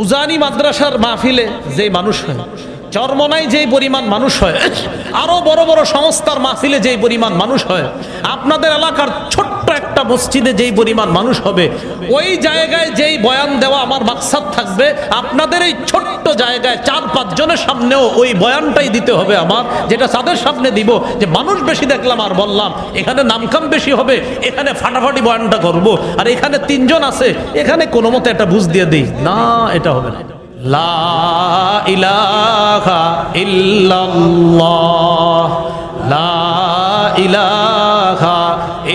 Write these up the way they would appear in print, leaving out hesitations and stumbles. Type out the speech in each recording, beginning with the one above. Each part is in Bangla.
উজানি মাদ্রাসার মাহফিলে যে মানুষ হয়, চরমনায় যেই পরিমাণ মানুষ হয়, আরো বড় বড় সংস্থার মাহফিলে যেই পরিমাণ মানুষ হয়, আপনাদের এলাকার ছোট্ট একটা মসজিদে যেই পরিমাণ মানুষ হবে, ওই জায়গায় যেই বয়ান দেওয়া আমার মাকসাদ থাকবে, আপনাদের এই ছোট্ট জায়গায় 4-5 জনের সামনেও ওই বয়ানটাই দিতে হবে আমার, যেটা তাদের সামনে দিব যে মানুষ বেশি দেখলাম আর বললাম, এখানে নামকাম বেশি হবে, এখানে ফাটাফাটি বয়ানটা করব, আর এখানে 3 জন আছে, এখানে কোনো মতে একটা বুঝ দিয়ে দিই না, এটা হবে না। লা ইলাহা ইল্লাল্লাহ, লা ইলাহা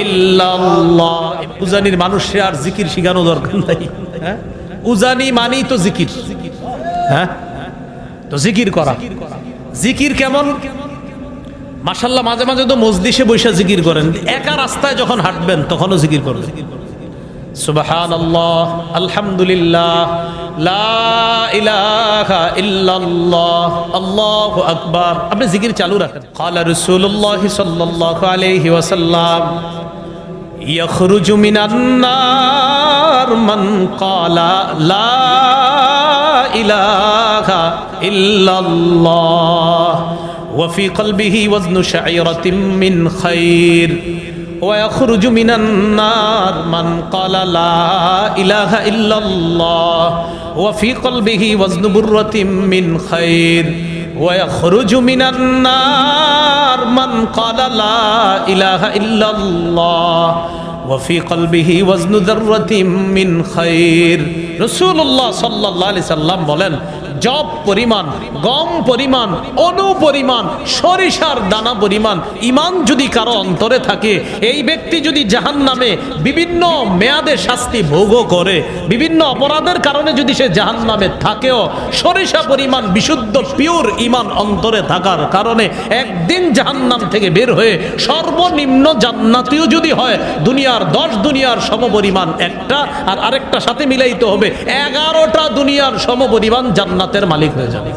ইল্লাল্লাহ। উজানির মানুষে আর জিকির শিখানো দরকার নাই। হ্যাঁ, উজানি মানি তো জিকির। হ্যাঁ, তো জিকির করা, জিকির কেমন? মাশাআল্লাহ, মাঝে মাঝে তো মজলিসে বসে জিকির করেন, একা রাস্তায় যখন হাঁটবেন তখনও জিকির করবেন। সুবহানাল্লাহ, আলহামদুলিল্লাহ, লা ইলাহা ইল্লাল্লাহ, আল্লাহু আকবার। আপনি জিকির চালু রাখেন। ক্বালা রাসূলুল্লাহ সাল্লাল্লাহু আলাইহি ওয়াসাল্লাম, ইয়াখরুজু মিনান নার মান ক্বালা লা ইলাহা ইল্লাল্লাহ ওয়া ফি কলবিহি ওয়াজনু শাইরাতিন মিন খায়র ويخرج من النار من قال لا إله إلا الله وفي قلبه وزن برة من خير ويخرج من النار من قال لا إله إلا الله وفي قلبه وزن ذرة من خير। রাসূলুল্লাহ সাল্লাল্লাহু আলাইহি সাল্লাম বলেন, জব পরিমাণ, গম পরিমাণ, অনু পরিমাণ, সরিষার দানা পরিমাণ ঈমান যদি কারো অন্তরে থাকে, এই ব্যক্তি যদি জাহান্নামে বিভিন্ন মেয়াদে শাস্তি ভোগও করে, বিভিন্ন অপরাধের কারণে যদি সে জাহান্নামে থাকেও, সরিষা পরিমাণ বিশুদ্ধ পিওর ঈমান অন্তরে থাকার কারণে একদিন জাহান্নাম থেকে বের হয়ে সর্বনিম্ন জান্নাতীয় যদি হয়, দুনিয়ার 10 দুনিয়ার সমপরিমাণ একটা, আর আরেকটা সাথে মিলাইতে হবে 11টা দুনিয়ার সমপরিমাণ জান্নাতের মালিক হয়ে যাবে।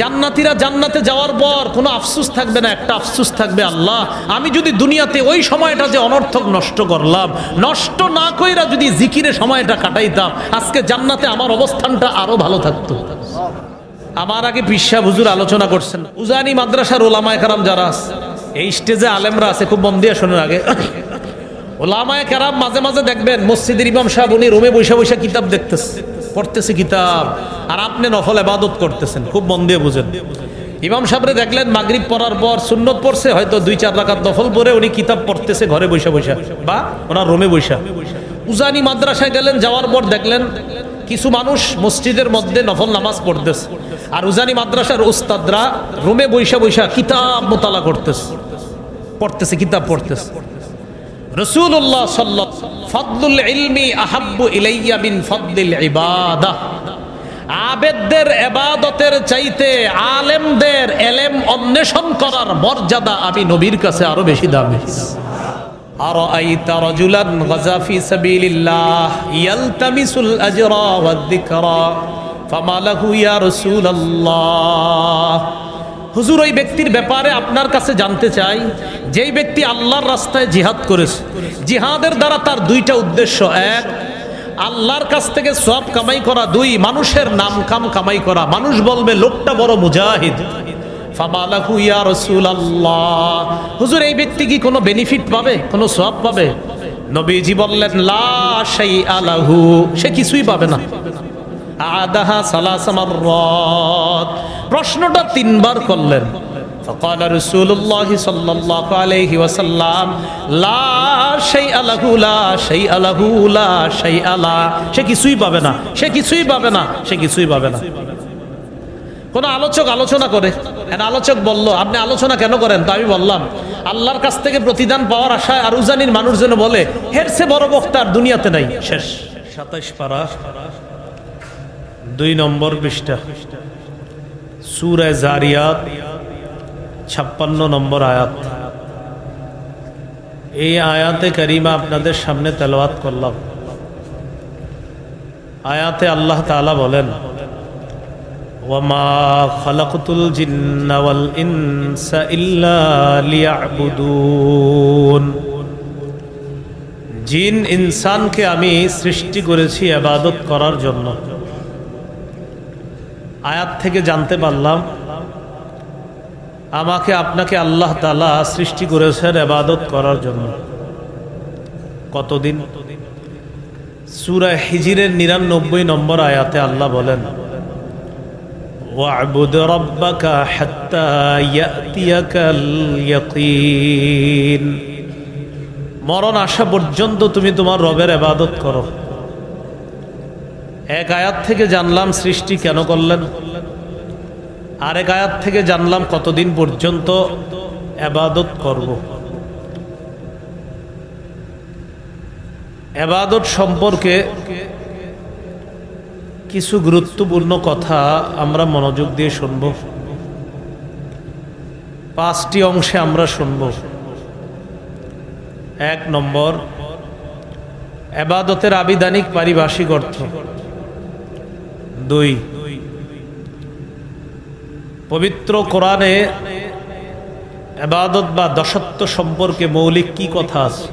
জান্নাতীরা জান্নাতে যাওয়ার পর কোনো আফসোস থাকবে না, একটা আফসোস থাকবে, আল্লাহ আমি যদি দুনিয়াতে ওই সময়টা যে অনর্থক নষ্ট করলাম, নষ্ট না কইরা যদি জিকিরে সময়টা কাটাইতাম, আজকে জান্নাতে আমার অবস্থানটা আরো ভালো থাকতো। আমার আগে পিসা হুজুর আলোচনা করছেন, উজানি মাদ্রাসার ওলামায়ে কেরাম যারা আছে, এই স্টেজে আলেমরা আছে, খুব মন দিয়ে শোনেন। আগে ওলামায়ে কেরাম মাঝে মাঝে দেখবেন মসজিদের ইমাম সাহেব উনি রুমে বসে বসে কিতাব দেখতেছে, পড়তেছে কিতাব, আর আপনি নফল ইবাদত করতেছেন। খুব মন দিয়ে বুঝেন, ইমাম সাহেবরে দেখলেন মাগরিব পড়ার পর সুন্নত পড়ছে, হয়তো 2-4 রাকাত নফল পড়ে উনি কিতাব পড়তেছে ঘরে বসে বসে বা ওনার রুমে বসে। উজানি মাদ্রাসায় গেলেন, যাওয়ার পর দেখলেন কিছু মানুষ মসজিদের মধ্যে নফল নামাজ পড়তেছে, আর উজানি মাদ্রাসার উস্তাদরা রুমে বসে বসে কিতাব মোতালা করতেছে, পড়তেছে, কিতাব পড়তেছে। রাসূলুল্লাহ সাল্লাল্লাহু আলাইহি ওয়াসাল্লাম, ফাদলুল ইলমি আহাব্বু ইলাইয়া মিন ফাদলিল ইবাদাহ, আবেদদের ইবাদতের চাইতে আলেমদের ইলম অন্বেষণ করার মর্যাদা আমি নবীর কাছে আরো বেশি দামি। আরাআইতা রাজুলান গাজা ফি সাবিলিল্লাহ ইয়ালতামিসুল আজরা ওয়াদ যিকরা ফামা লাহু ইয়া রাসূলুল্লাহ। হুজুর, ওই ব্যক্তির ব্যাপারে আপনার কাছে জানতে চাই, যেই ব্যক্তি আল্লাহর রাস্তায় জিহাদ করেছে, জিহাদের দ্বারা তার 2টা উদ্দেশ্য, 1 আল্লাহর কাছ থেকে সওয়াব কামাই করা, 2 মানুষের নাম কাম কামাই করা, মানুষ বলবে লোকটা বড় মুজাহিদ। ফামালাহু ইয়া রাসূলুল্লাহ, হুজুর এই ব্যক্তি কি কোনো বেনিফিট পাবে, কোনো সওয়াব পাবে? নবীজি বললেন, লা শাইআ লাহু, সে কিছুই পাবে না। আদাহা সালাসা মাররাত, প্রশ্নটা 3 বার করলেন। فقال رسول الله صلى الله عليه وسلم لا شيء له لا شيء له لا شيء لا, সে কিছুই পাবে না, সে কিছুই পাবে না, সে কিছুই পাবে না। কোন আলোচক আলোচনা করে, আলোচক বলল আপনি আলোচনা কেন করেন? তো আমি বললাম আল্লাহর কাছ থেকে প্রতিদান পাওয়ার আশায়। আর উজানির মানুষ যেন বলে এর চেয়ে বড় বক্তা আর দুনিয়াতে নাই। শেষ। 27 পারা 2 নম্বর পৃষ্ঠা, সূরা জারিয়াত 56 নম্বর আয়াত। এই আয়াতে কারিমা আপনাদের সামনে তেলাওয়াত করলাম। আয়াতে আল্লাহ তাআলা বলেন, ওয়ামা খালাকতুল জিন্না ওয়াল ইনসা ইল্লা লিয়াবুদুন, জিন ইনসানকে আমি সৃষ্টি করেছি ইবাদত করার জন্য। আয়াত থেকে জানতে পারলাম আমাকে আপনাকে আল্লাহ তাআলা সৃষ্টি করেছেন ইবাদত করার জন্য। কতদিন? সূরা হিজরের ৯৯ নম্বর আয়াতে আল্লাহ বলেন, ওয়া'বুদ রাব্বাকা হাত্তা ইয়াতিয়াকাল ইয়াকিন। মরণ আসা পর্যন্ত তুমি তোমার রবের ইবাদত করো। এক আয়াত থেকে জানলাম সৃষ্টি কেন করলেন, আরেক আয়াত থেকে জানলাম কতদিন পর্যন্ত ইবাদত করব। ইবাদত সম্পর্কে কিছু গুরুত্বপূর্ণ কথা আমরা মনোযোগ দিয়ে শুনব। 5টি অংশে আমরা শুনব। 1 নম্বর, ইবাদতের আবিধানিক পারিভাষিক অর্থ। 2, পবিত্র কোরআনে ইবাদত বা দাসত্ব সম্পর্কে মৌলিক কি কথা আছে।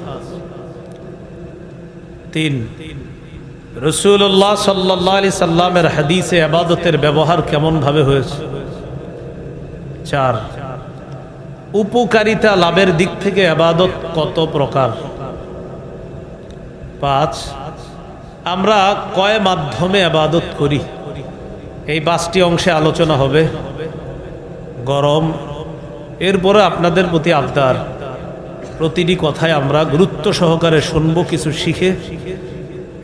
3, রাসূলুল্লাহ সাল্লাল্লাহু আলাইহি সাল্লামের হাদিসে ইবাদতের ব্যবহার কেমন ভাবে হয়েছে। 4, উপকারিতা লাভের দিক থেকে ইবাদত কত প্রকার। 5, আমরা কয় মাধ্যমে ইবাদত করি। এই 5টি অংশে আলোচনা হবে। গরম এরপরে আপনাদের প্রতি আবদার, প্রতিটি কথায় আমরা গুরুত্ব সহকারে শুনব, কিছু শিখে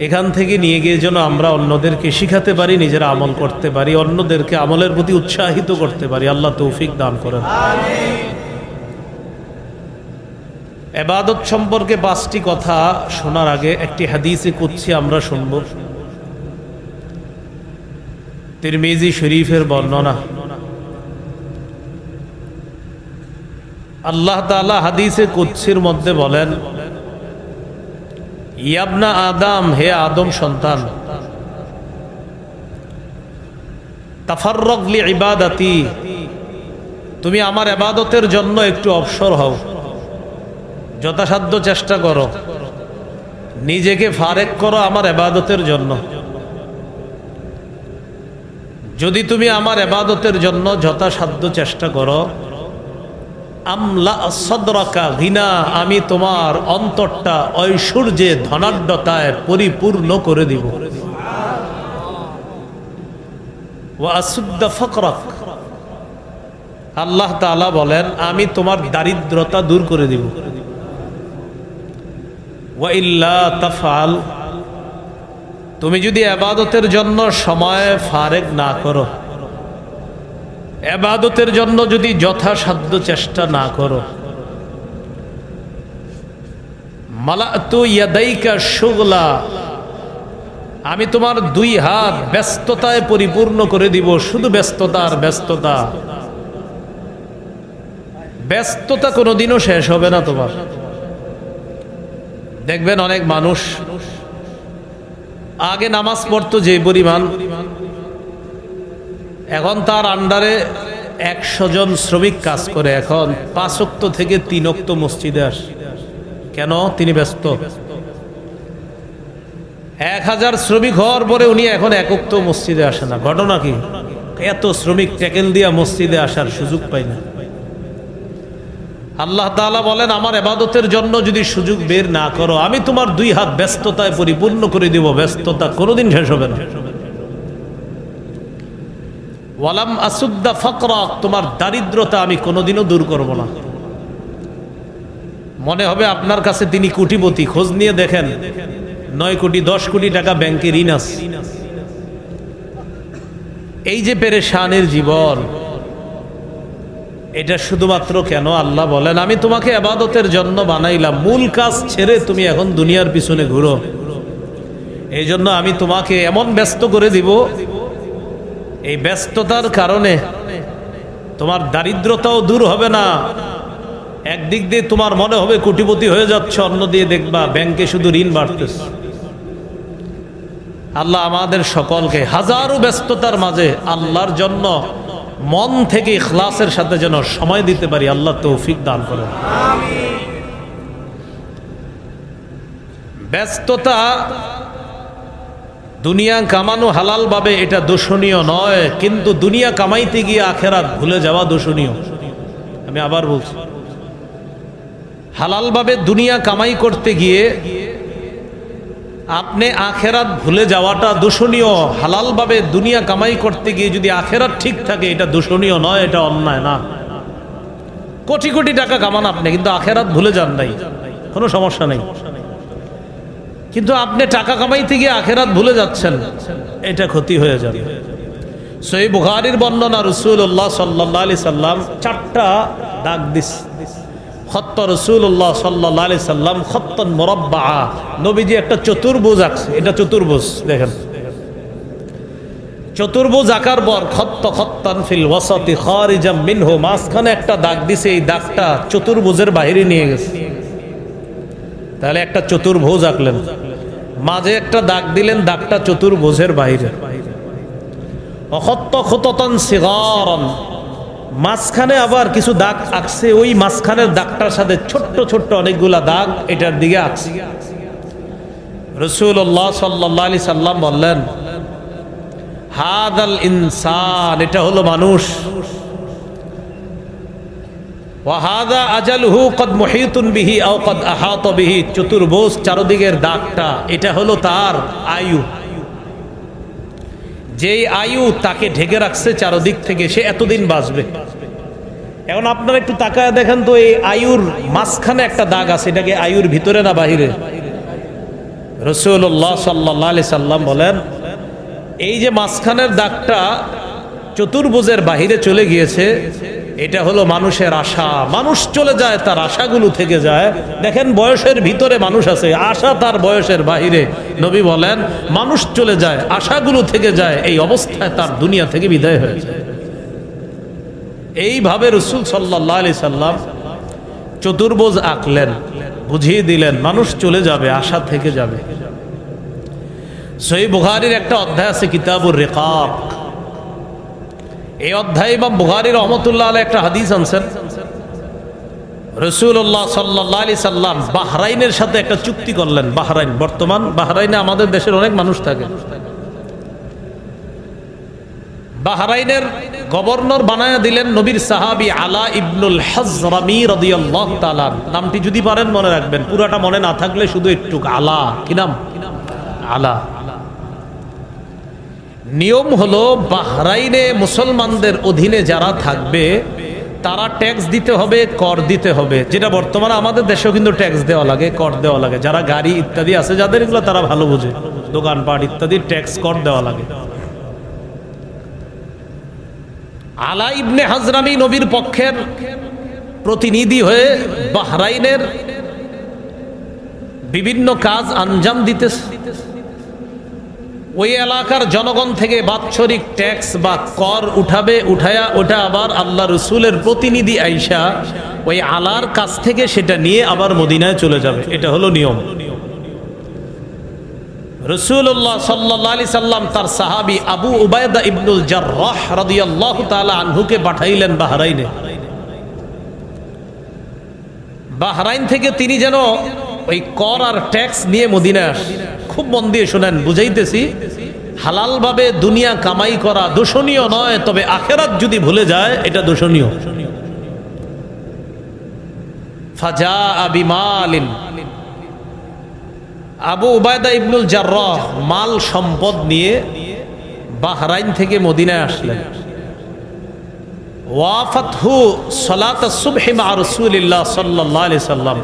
এখান থেকে নিয়ে গিয়ে যেন আমরা অন্যদেরকে শিখাতে পারি, নিজেরা আমল করতে পারি, অন্যদেরকে আমলের প্রতি উৎসাহিত করতে পারি। আল্লাহ তৌফিক দান করেন। ইবাদত সম্পর্কে 5টি কথা শোনার আগে একটি হাদিসে কুদসি আমরা শুনব। তিরমিজি শরীফের বর্ণনা। আল্লাহ তাআলা হাদিসে কুদসির মধ্যে বলেন, ইয়াবনা আদম, হে আদম সন্তান, তাফাররাগ লি ইবাদাতি, তুমি আমার ইবাদতের জন্য একটু অবসর হও, যথাসাধ্য চেষ্টা করো, নিজেকে ফারেক করো আমার ইবাদতের জন্য। যদি তুমি আমার ইবাদতের জন্য যথাসাধ্য চেষ্টা করো, আমলা সদরাকা গিনা, আমি তোমার অন্তরটা ঐশ্বর্যে ধনাঢ্যতায় পরিপূর্ণ করে দিব। ওয়া আসুদ্দা ফাকরাক, আল্লাহ তাআলা বলেন আমি তোমার দারিদ্রতা দূর করে দিব। ওয়া ইল্লা তাফআল, তুমি যদি ইবাদতের জন্য সময় ফারেক না করো, ইবাদতের জন্য যদি যথাসাধ্য চেষ্টা না করো, মালাতু ইয়াদাইকা শুগলা, আমি তোমার 2 হাত ব্যস্ততায় পরিপূর্ণ করে দিব। শুধু ব্যস্ততা আর ব্যস্ততা, ব্যস্ততা কোনোদিনও শেষ হবে না তোমার। দেখবেন অনেক মানুষ আগে নামাজ পড়তো যে পরিমাণ, এখন তার আন্ডারে 100 জন শ্রমিক কাজ করে, এখন 5 ওয়াক্ত থেকে 3 ওয়াক্ত মসজিদে আসে। কেন? তিনি ব্যস্ত। 1000 শ্রমিক হওয়ার পরে উনি এখন 1 ওয়াক্ত মসজিদে আসে না। ঘটনা কি? এত শ্রমিক টেকেল দিয়া মসজিদে আসার সুযোগ পায় না। আল্লাহ তাআলা বলেন আমার ইবাদতের জন্য যদি সুযোগ বের না করো, আমি তোমার 2 হাত ব্যস্ততায় পরিপূর্ণ করে দিব। ব্যস্ততা কোনোদিন শেষ হবে না। ওয়ালাম আসুদ্দা ফাকরাক, তোমার দারিদ্রতা আমি কোনোদিনও দূর করব না। মনে হবে আপনার কাছে তিনি কোটিপতি, খোঁজ নিয়ে দেখেন 9 কোটি 10 কোটি টাকা ব্যাংকে ঋণ আছে। এই যে পেরেশানের জীবন, এটা শুধুমাত্র কেন? আল্লাহ বলেন আমি তোমাকে ইবাদতের জন্য বানাইলাম, মূল কাজ ছেড়ে তুমি এখন দুনিয়ার পিছনে ঘুরো। এই জন্য আমি তোমাকে এমন ব্যস্ত করে দিব, এই ব্যস্ততার কারণে তোমার দারিদ্রতাও দূর হবে না। একদিক দিয়ে তোমার মনে হবে কোটিপতি হয়ে যাচ্ছে, অন্য দিয়ে দেখবা ব্যাংকে শুধু ঋণ বাড়তেছে। আল্লাহ আমাদের সকলকে হাজারো ব্যস্ততার মাঝে আল্লাহর জন্য মন থেকে ইখলাসের সাথে যেন সময় দিতে পারি, আল্লাহ তৌফিক দান করেন। ব্যস্ততা দুনিয়া কামানো হালাল ভাবে এটা দোষণীয় নয়, কিন্তু দুনিয়া কামাইতে গিয়ে আখেরাত ভুলে যাওয়া দোষণীয়। আমি আবার বলছি, হালাল ভাবে দুনিয়া কামাই করতে গিয়ে আপনি আখেরাত ভুলে যাওয়াটা দোষণীয়। হালাল ভাবে দুনিয়া কামাই করতে গিয়ে যদি আখেরাত ঠিক থাকে এটা দোষণীয় নয়, এটা অন্যায় না। কোটি কোটি টাকা কামান আপনি, কিন্তু আখেরাত ভুলে যান নাই, কোনো সমস্যা নেই। কিন্তু আপনি টাকা কামাইতে গিয়ে আখেরাত ভুলে যাচ্ছেন, এটা ক্ষতি হয়ে যাবে। সহিহ বুখারীর বর্ণনা, রাসূলুল্লাহ সাল্লাল্লাহু আলাইহি সাল্লাম 4টা দাগ দিস। খত্ত রাসূলুল্লাহ সাল্লাল্লাহু আলাইহি সাল্লাম খত্তান মুরাব্বাআ, নবীজি একটা চতুর্ভুজ আঁকছে। এটা চতুর্ভুজ, দেখেন চতুর্ভুজ আকার পর খত্ত খত্তান ফিল ওয়াসাতি খারিজাম মিনহু, মাঝখানে একটা দাগ দিছে। এই দাগটা চতুর্ভুজের বাইরে নিয়ে গেছে। তাহলে একটা চতুর্ভুজ আঁকলেন, মাঝে একটা দাগ দিলেন, দাগটা চতুর্ভুজের বাইরে। অখত্ত খুতাতান সিগারান, মাঝখানে আবার কিছু দাগ আঁকছে, ওই মাঝখানের দাগটার সাথে ছোট্ট ছোট্ট অনেকগুলা দাগ এটার দিকে আঁকছে। রাসূলুল্লাহ সাল্লাল্লাহু আলাইহি সাল্লাম বললেন, হাদাল ইনসান, এটা হলো মানুষ। ওয়া হাদা আজালহু কদ মুহিতুন বিহি আও কদ আহাতা বিহি, চতুর্ভুজ চারদিকের দাগটা, এটা হলো তার আয়ু। যেই আয়ু তাকে ঢেকে রাখছে চারদিক থেকে, সে এতদিন বাঁচবে। এখন আপনারা একটু তাকায় দেখেন তো, এই আয়ুর মাঝখানে একটা দাগ আছে, এটাকে আয়ুর ভিতরে না বাহিরে? রাসূলুল্লাহ সাল্লাল্লাহু আলাইহি সাল্লাম বলেন, এই যে মাঝখানের দাগটা চতুর্ভুজের বাহিরে চলে গিয়েছে, এটা হলো মানুষের আশা। মানুষ চলে যায়, তার আশাগুলো থেকে যায়। দেখেন বয়সের ভিতরে মানুষ আছে, আশা তার বয়সের বাহিরে। নবী বলেন মানুষ চলে যায়, আশাগুলো থেকে যায়, এই অবস্থায় তার দুনিয়া থেকে বিদায় হয়ে যায়। এইভাবে রাসূল সাল্লাল্লাহু আলাইহি সাল্লাম চতুর্ভুজ আঁকলেন, বুঝিয়ে দিলেন মানুষ চলে যাবে, আশা থেকে যাবে। সহিহ বুখারীর একটা অধ্যায় আছে কিতাবুর রিকাক। এই অধ্যায় ইমাম বুখারী রাহমাতুল্লাহ আলাইহি একটা হাদিস আনছেন। রাসূলুল্লাহ সাল্লাল্লাহু আলাইহি সাল্লাম বাহরাইনের সাথে একটা চুক্তি করলেন। বাহরাইন, বর্তমান বাহরাইনে আমাদের দেশের অনেক মানুষ থাকে। বাহরাইনের গভর্নর বানায়া দিলেন নবীর সাহাবী আলা ইবনুল হাজরামি রাদিয়াল্লাহু তাআলা। নামটি যদি পারেন মনে রাখবেন, পুরাটা মনে না থাকলে শুধু একটু আলা। কি নাম? আলা। নিয়ম হলো বাহরাইনে মুসলমানদের অধীনে যারা থাকবে তারা ট্যাক্স দিতে হবে, কর দিতে হবে। যেটা বর্তমানে আমাদের দেশেও কিন্তু ট্যাক্স দেওয়া লাগে, কর দেওয়া লাগে। যারা গাড়ি ইত্যাদি আছে যাদের, এগুলো তারা ভালো বোঝে, দোকানপাট ইত্যাদি ট্যাক্স কর দেওয়া লাগে। আলা ইবনে হাজরামি নবীর পক্ষের প্রতিনিধি হয়ে বাহরাইনের বিভিন্ন কাজ আঞ্জাম দিতেছে। ওই এলাকার জনগণ থেকে বাৎসরিক ট্যাক্স বা কর উঠাবে, উঠায়া ওটা আবার আল্লাহ রসুলের প্রতিনিধি আইসা ওই আলার কাছ থেকে সেটা নিয়ে আবার মদিনায় চলে যাবে। এটা হলো নিয়ম। রাসূলুল্লাহ সাল্লাল্লাহু আলাইহি সাল্লাম তার সাহাবী আবু উবায়দা ইবনুল জাররাহ রাদিয়াল্লাহু তাআলা আনহুকে পাঠাইলেন বাহরাইনে। বাহরাইন থেকে তিনি যেন ওই কর আর ট্যাক্স নিয়ে মদিনায় আসে। খুব মন দিয়ে শোনেন, বুঝাইতেছি। হালাল ভাবে দুনিয়া কামাই করা দোষণীয় নয়, তবে আখেরাত যদি ভুলে যায় এটা দোষণীয়। ফাজাআ বিমালিন, আবু উবায়দা ইবনুল জাররাহ মাল সম্পদ নিয়ে বাহরাইন থেকে মদিনায় আসলেন। ওয়াফাতহু সালাতাস সুবহি মা রাসূলিল্লাহ সাল্লাল্লাহু আলাইহি সাল্লাম,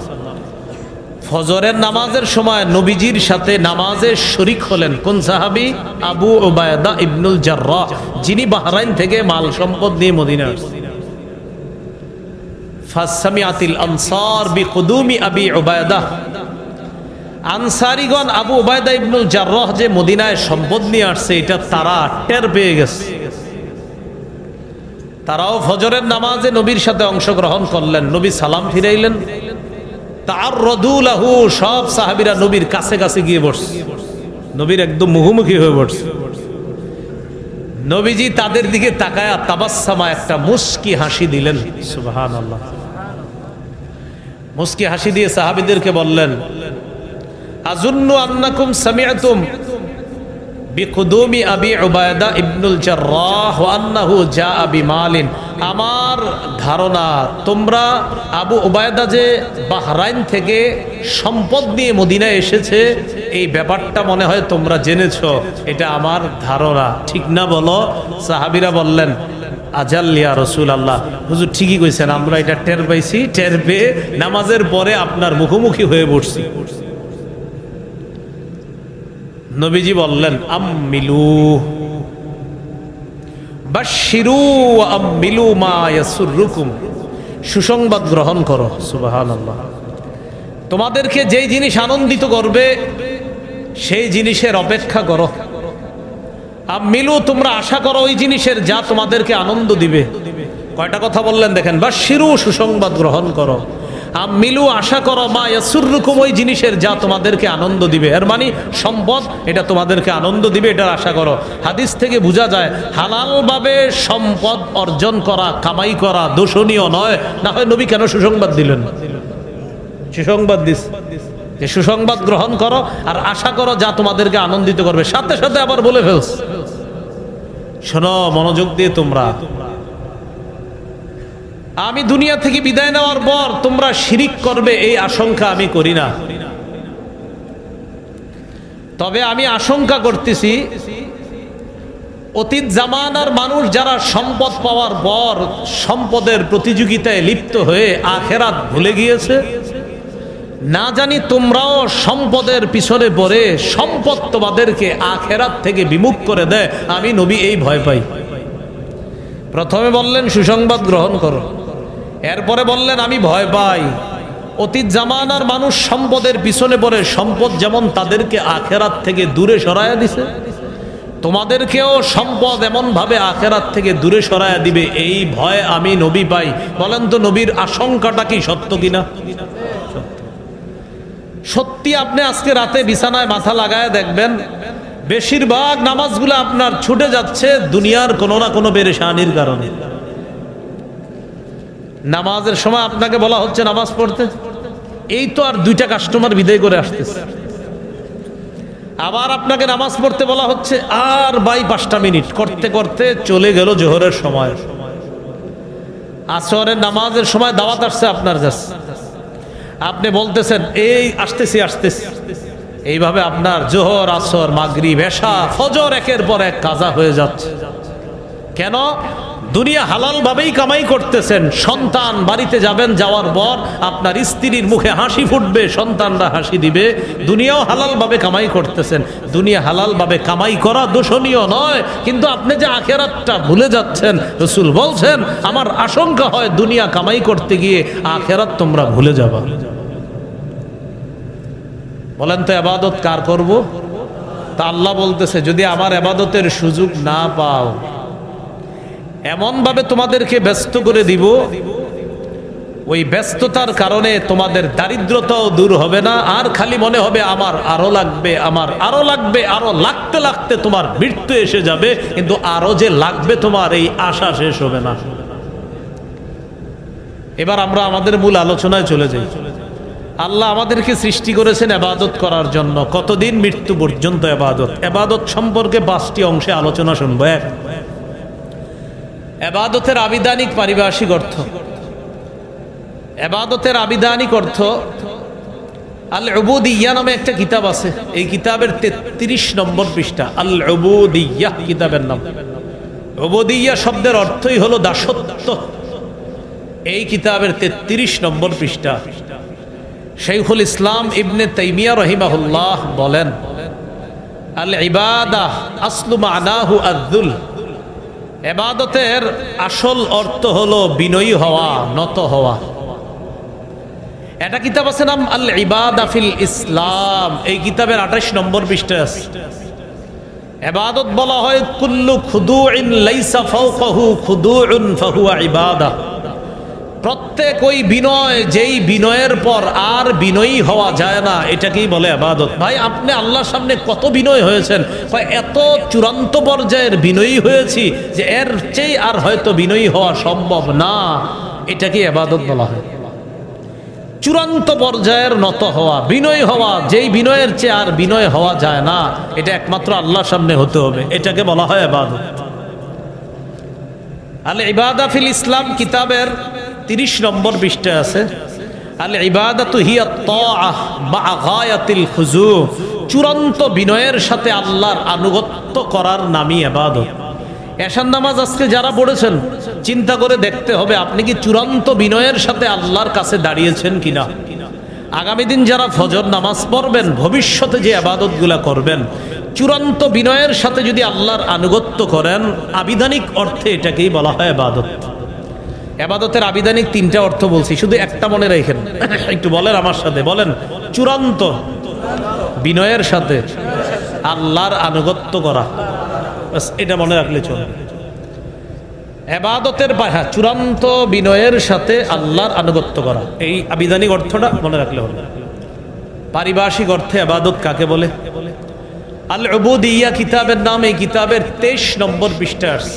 ফজরের নামাজের সময় নবীজির সাথে নামাজে শরীক হলেন। কোন সাহাবী? আবু উবায়দা ইবনুল জাররাহ, যিনি বাহরাইন থেকে মাল সম্পদ নিয়ে মদিনায় আসলেন। ফাসামিআতিল আনসার বিকুদুমি আবি উবায়দা, আনসারীগণ আবু উবায়দা ইবনুল জাররাহ যে মদিনায় সম্পদ নিয়ে আসছে এটা তারা টের পেয়ে গেছে। তারাও ফজরের নামাজে নবীর সাথে অংশগ্রহণ করলেন। নবী সালাম ফিরাইলেন। তাআররাদু লাহু, সব সাহাবীরা নবীর কাছে কাছে গিয়ে বসছে, নবীর একদম মুখোমুখি হয়ে বসছে। নবীজি তাদের দিকে তাকায়া তাবাসসামা, একটা মুস্কি হাসি দিলেন। সুবহানাল্লাহ। মুস্কি হাসি দিয়ে সাহাবীদেরকে বললেন, আযুন্নু আন্নাকুম সামি'তুম বিকুদুমি আবি উবায়দা ইবনুল জাররাহ ওয়া আন্নাহু জাআ বিমালিন। আমার ধারণা তোমরা আবু উবায়দা যে বাহরাইন থেকে সম্পদ নিয়ে মদিনায় এসেছে এই ব্যাপারটা মনে হয় তোমরা জেনেছো, এটা আমার ধারণা, ঠিক না বলো? সাহাবীরা বললেন আজাল ইয়া রাসূলুল্লাহ, হুজুর ঠিকই কইছেন, আমরা এটা টের পাইছি, টের পেয়ে নামাজের পরে আপনার মুখোমুখি হয়ে বসছি। নবীজি বললেন আম্মিলু বাশশিরু ওয়া আম্মিলু মা ইয়াসুররুকুম, সুসংবাদ গ্রহণ করো। সুবহানাল্লাহ। তোমাদেরকে যেই জিনিস আনন্দিত করবে সেই জিনিসের অপেক্ষা করো। আম্মিলু, তোমরা আশা করো ওই জিনিসের যা তোমাদেরকে আনন্দ দিবে। কয়টা কথা বললেন দেখেন, বাশশিরু, সুসংবাদ গ্রহণ করো, আম্মিলু, আশা করো, মা ইয়াসুররুকুম, ওই জিনিসের যা তোমাদেরকে আনন্দ দিবে। এর মানে সম্পদ, এটা তোমাদেরকে আনন্দ দিবে, এটার আশা করো। হাদিস থেকে বোঝা যায় হালালভাবে সম্পদ অর্জন করা, কামাই করা দোষণীয় নয়। না হয় নবী কেন সুসংবাদ দিলেন? সুসংবাদ দিস যে সুসংবাদ গ্রহণ করো আর আশা করো যা তোমাদেরকে আনন্দিত করবে। সাথে সাথে আবার বলে ফেলস, শোনো মনোযোগ দিয়ে তোমরা, আমি দুনিয়া থেকে বিদায় নেওয়ার পর তোমরা শিরিক করবে এই আশঙ্কা আমি করি না। তবে আমি আশঙ্কা করতেছি অতীত জামানার মানুষ যারা সম্পদ পাওয়ার পর সম্পদের প্রতিযোগিতায় লিপ্ত হয়ে আখেরাত ভুলে গিয়েছে, না জানি তোমরাও সম্পদের পিছনে পড়ে সম্পদ তোমাদেরকে আখেরাত থেকে বিমুখ করে দেয়, আমি নবী এই ভয় পাই। প্রথমে বললেন সুসংবাদ গ্রহণ করো, এরপরে বললেন আমি ভয় পাই অতীত জামানার মানুষ সম্পদের পিছনে পড়ে সম্পদ যেমন তাদেরকে আখেরাত থেকে দূরে সরায়া দিছে, তোমাদেরকেও সম্পদ এমন ভাবে আখেরাত থেকে দূরে সরায়া দিবে, এই ভয় আমি নবী পাই। বলেন তো নবীর আশঙ্কাটা কি সত্য কিনা? সত্যি। আপনি আজকে রাতে বিছানায় মাথা লাগায় দেখবেন বেশিরভাগ নামাজগুলো আপনার ছুটে যাচ্ছে দুনিয়ার কোনো না কোনো পেরেশানির কারণে। নামাজের সময় আপনাকে বলা হচ্ছে নামাজ পড়তে, এই তো আর 2টা কাস্টমার বিদায় করে আসতেছে। আবার আপনাকে নামাজ পড়তে বলা হচ্ছে আর 5টা মিনিট, করতে করতে চলে গেল জোহরের সময়। আসরের নামাজের সময় দাওয়াত আসছে আপনার কাছে, আপনি বলতেছেন এই আসতেছি আসতেছি, এইভাবে আপনার জোহর, আসর, মাগরিব, এশা, ফজর একের পর এক কাজা হয়ে যাচ্ছে। কেন? দুনিয়া হালাল ভাবেই কামাই করতেছেন। সন্তান বাড়িতে যাবেন, যাওয়ার পর আপনার স্ত্রীর মুখে হাসি ফুটবে, সন্তানরা হাসি দিবে। দুনিয়াও হালাল ভাবে কামাই করতেছেন। দুনিয়া হালাল ভাবে কামাই করা দোষণীয় নয়, কিন্তু আপনি যে আখেরাতটা ভুলে যাচ্ছেন। রাসূল বলছেন আমার আশঙ্কা হয় দুনিয়া কামাই করতে গিয়ে আখেরাত তোমরা ভুলে যাবা। বলেন তো ইবাদত কার করব? তা আল্লাহ বলতেছে যদি আমার ইবাদতের সুযোগ না পাও, এমন ভাবে তোমাদেরকে ব্যস্ত করে দিব, ওই ব্যস্ততার কারণে তোমাদের দারিদ্রতাও দূর হবে না, আর খালি মনে হবে আমার আরো লাগবে, আমার আরো লাগবে, আরো লাগতে লাগতে তোমার মৃত্যু এসে যাবে, কিন্তু আরো যে লাগবে তোমার এই আশা শেষ হবে না। এবার আমরা আমাদের মূল আলোচনায় চলে যাই। আল্লাহ আমাদেরকে সৃষ্টি করেছেন ইবাদত করার জন্য। কতদিন? মৃত্যু পর্যন্ত ইবাদত। ইবাদত সম্পর্কে 5টি অংশে আলোচনা শুনবো। এক, ইবাদতের আবিধানিক পারিভাষিক অর্থ। ইবাদতের আবিধানিক অর্থ, আল উবুদিয়্যাহ নামে একটা কিতাব আছে, এই কিতাবের 33 নম্বর পৃষ্ঠা। আল উবুদিয়্যাহ কিতাবের নাম। উবুদিয়্যাহ শব্দের অর্থই হলো দাসত্ব। এই কিতাবের 33 নম্বর পৃষ্ঠা শাইখুল ইসলাম ইবনে তাইমিয়া রাহিমাহুল্লাহ বলেন আল ইবাদাহ আসলু মানাহু আয-যুল। ইবাদতের আসল অর্থ হলো বিনয়ী হওয়া, নত হওয়া। এটা কিতাব আছে নাম আল ইবাদা ফিল ইসলাম, এই কিতাবের 28 নম্বর পৃষ্ঠায় আছে। ইবাদত বলা হয় কুল্লু খুদুইন লাইসা ফাওকাহু খুদুউন ফাহুয়া ইবাদাহ। প্রত্যেক ওই বিনয় যেই বিনয়ের পর আর বিনয়ী হওয়া যায় না, এটাকেই বলে ইবাদত। ভাই আপনি আল্লাহর সামনে কত বিনয় হয়েছেন? এত চূড়ান্ত পর্যায়ের বিনয়ী হয়েছি যে এর চেয়ে আর হয়তো বিনয়ী হওয়া সম্ভব না, এটাকে ইবাদত বলা হয়। চূড়ান্ত পর্যায়ের নত হওয়া, বিনয় হওয়া, যেই বিনয়ের চেয়ে আর বিনয় হওয়া যায় না, এটা একমাত্র আল্লাহর সামনে হতে হবে। এটাকে বলা হয় ইবাদত। আল ইবাদা ফিল ইসলাম কিতাবের 30 নম্বর পৃষ্ঠায় আছে, আল ইবাদাতু হিয়া তাআহ মা'a গায়াতিল খুজু, চূড়ান্ত বিনয়ের সাথে আল্লাহর আনুগত্য করার নামই ইবাদত। এশার নামাজ আজকে যারা পড়েছেন, চিন্তা করে দেখতে হবে আপনি কি চূড়ান্ত বিনয়ের সাথে আল্লাহর কাছে দাঁড়িয়েছেন কিনা। আগামী দিন যারা ফজর নামাজ পড়বেন, ভবিষ্যতে যে ইবাদতগুলো করবেন, চূড়ান্ত বিনয়ের সাথে যদি আল্লাহর আনুগত্য করেন, আবিধানিক অর্থে এটাকেই বলা হয় ইবাদত। ইবাদতের আবিধানিক 3টা অর্থ বলছি, শুধু একটা মনে রাখেন। একটু বলেন আমার সাথে, বলেন চূড়ান্ত বিনয়ের সাথে আল্লাহর আনুগত্য করা, বাস এটা মনে রাখলে চলবে। ইবাদতের চূড়ান্ত বিনয়ের সাথে আল্লাহর আনুগত্য করা, এই আবিধানিক অর্থটা মনে রাখলে হবে। পারিভাষিক অর্থে ইবাদত কাকে বলে? আল উবুদিয়্যাহ কিতাবের নাম, এই কিতাবের 23 নম্বর পৃষ্ঠায় আছে,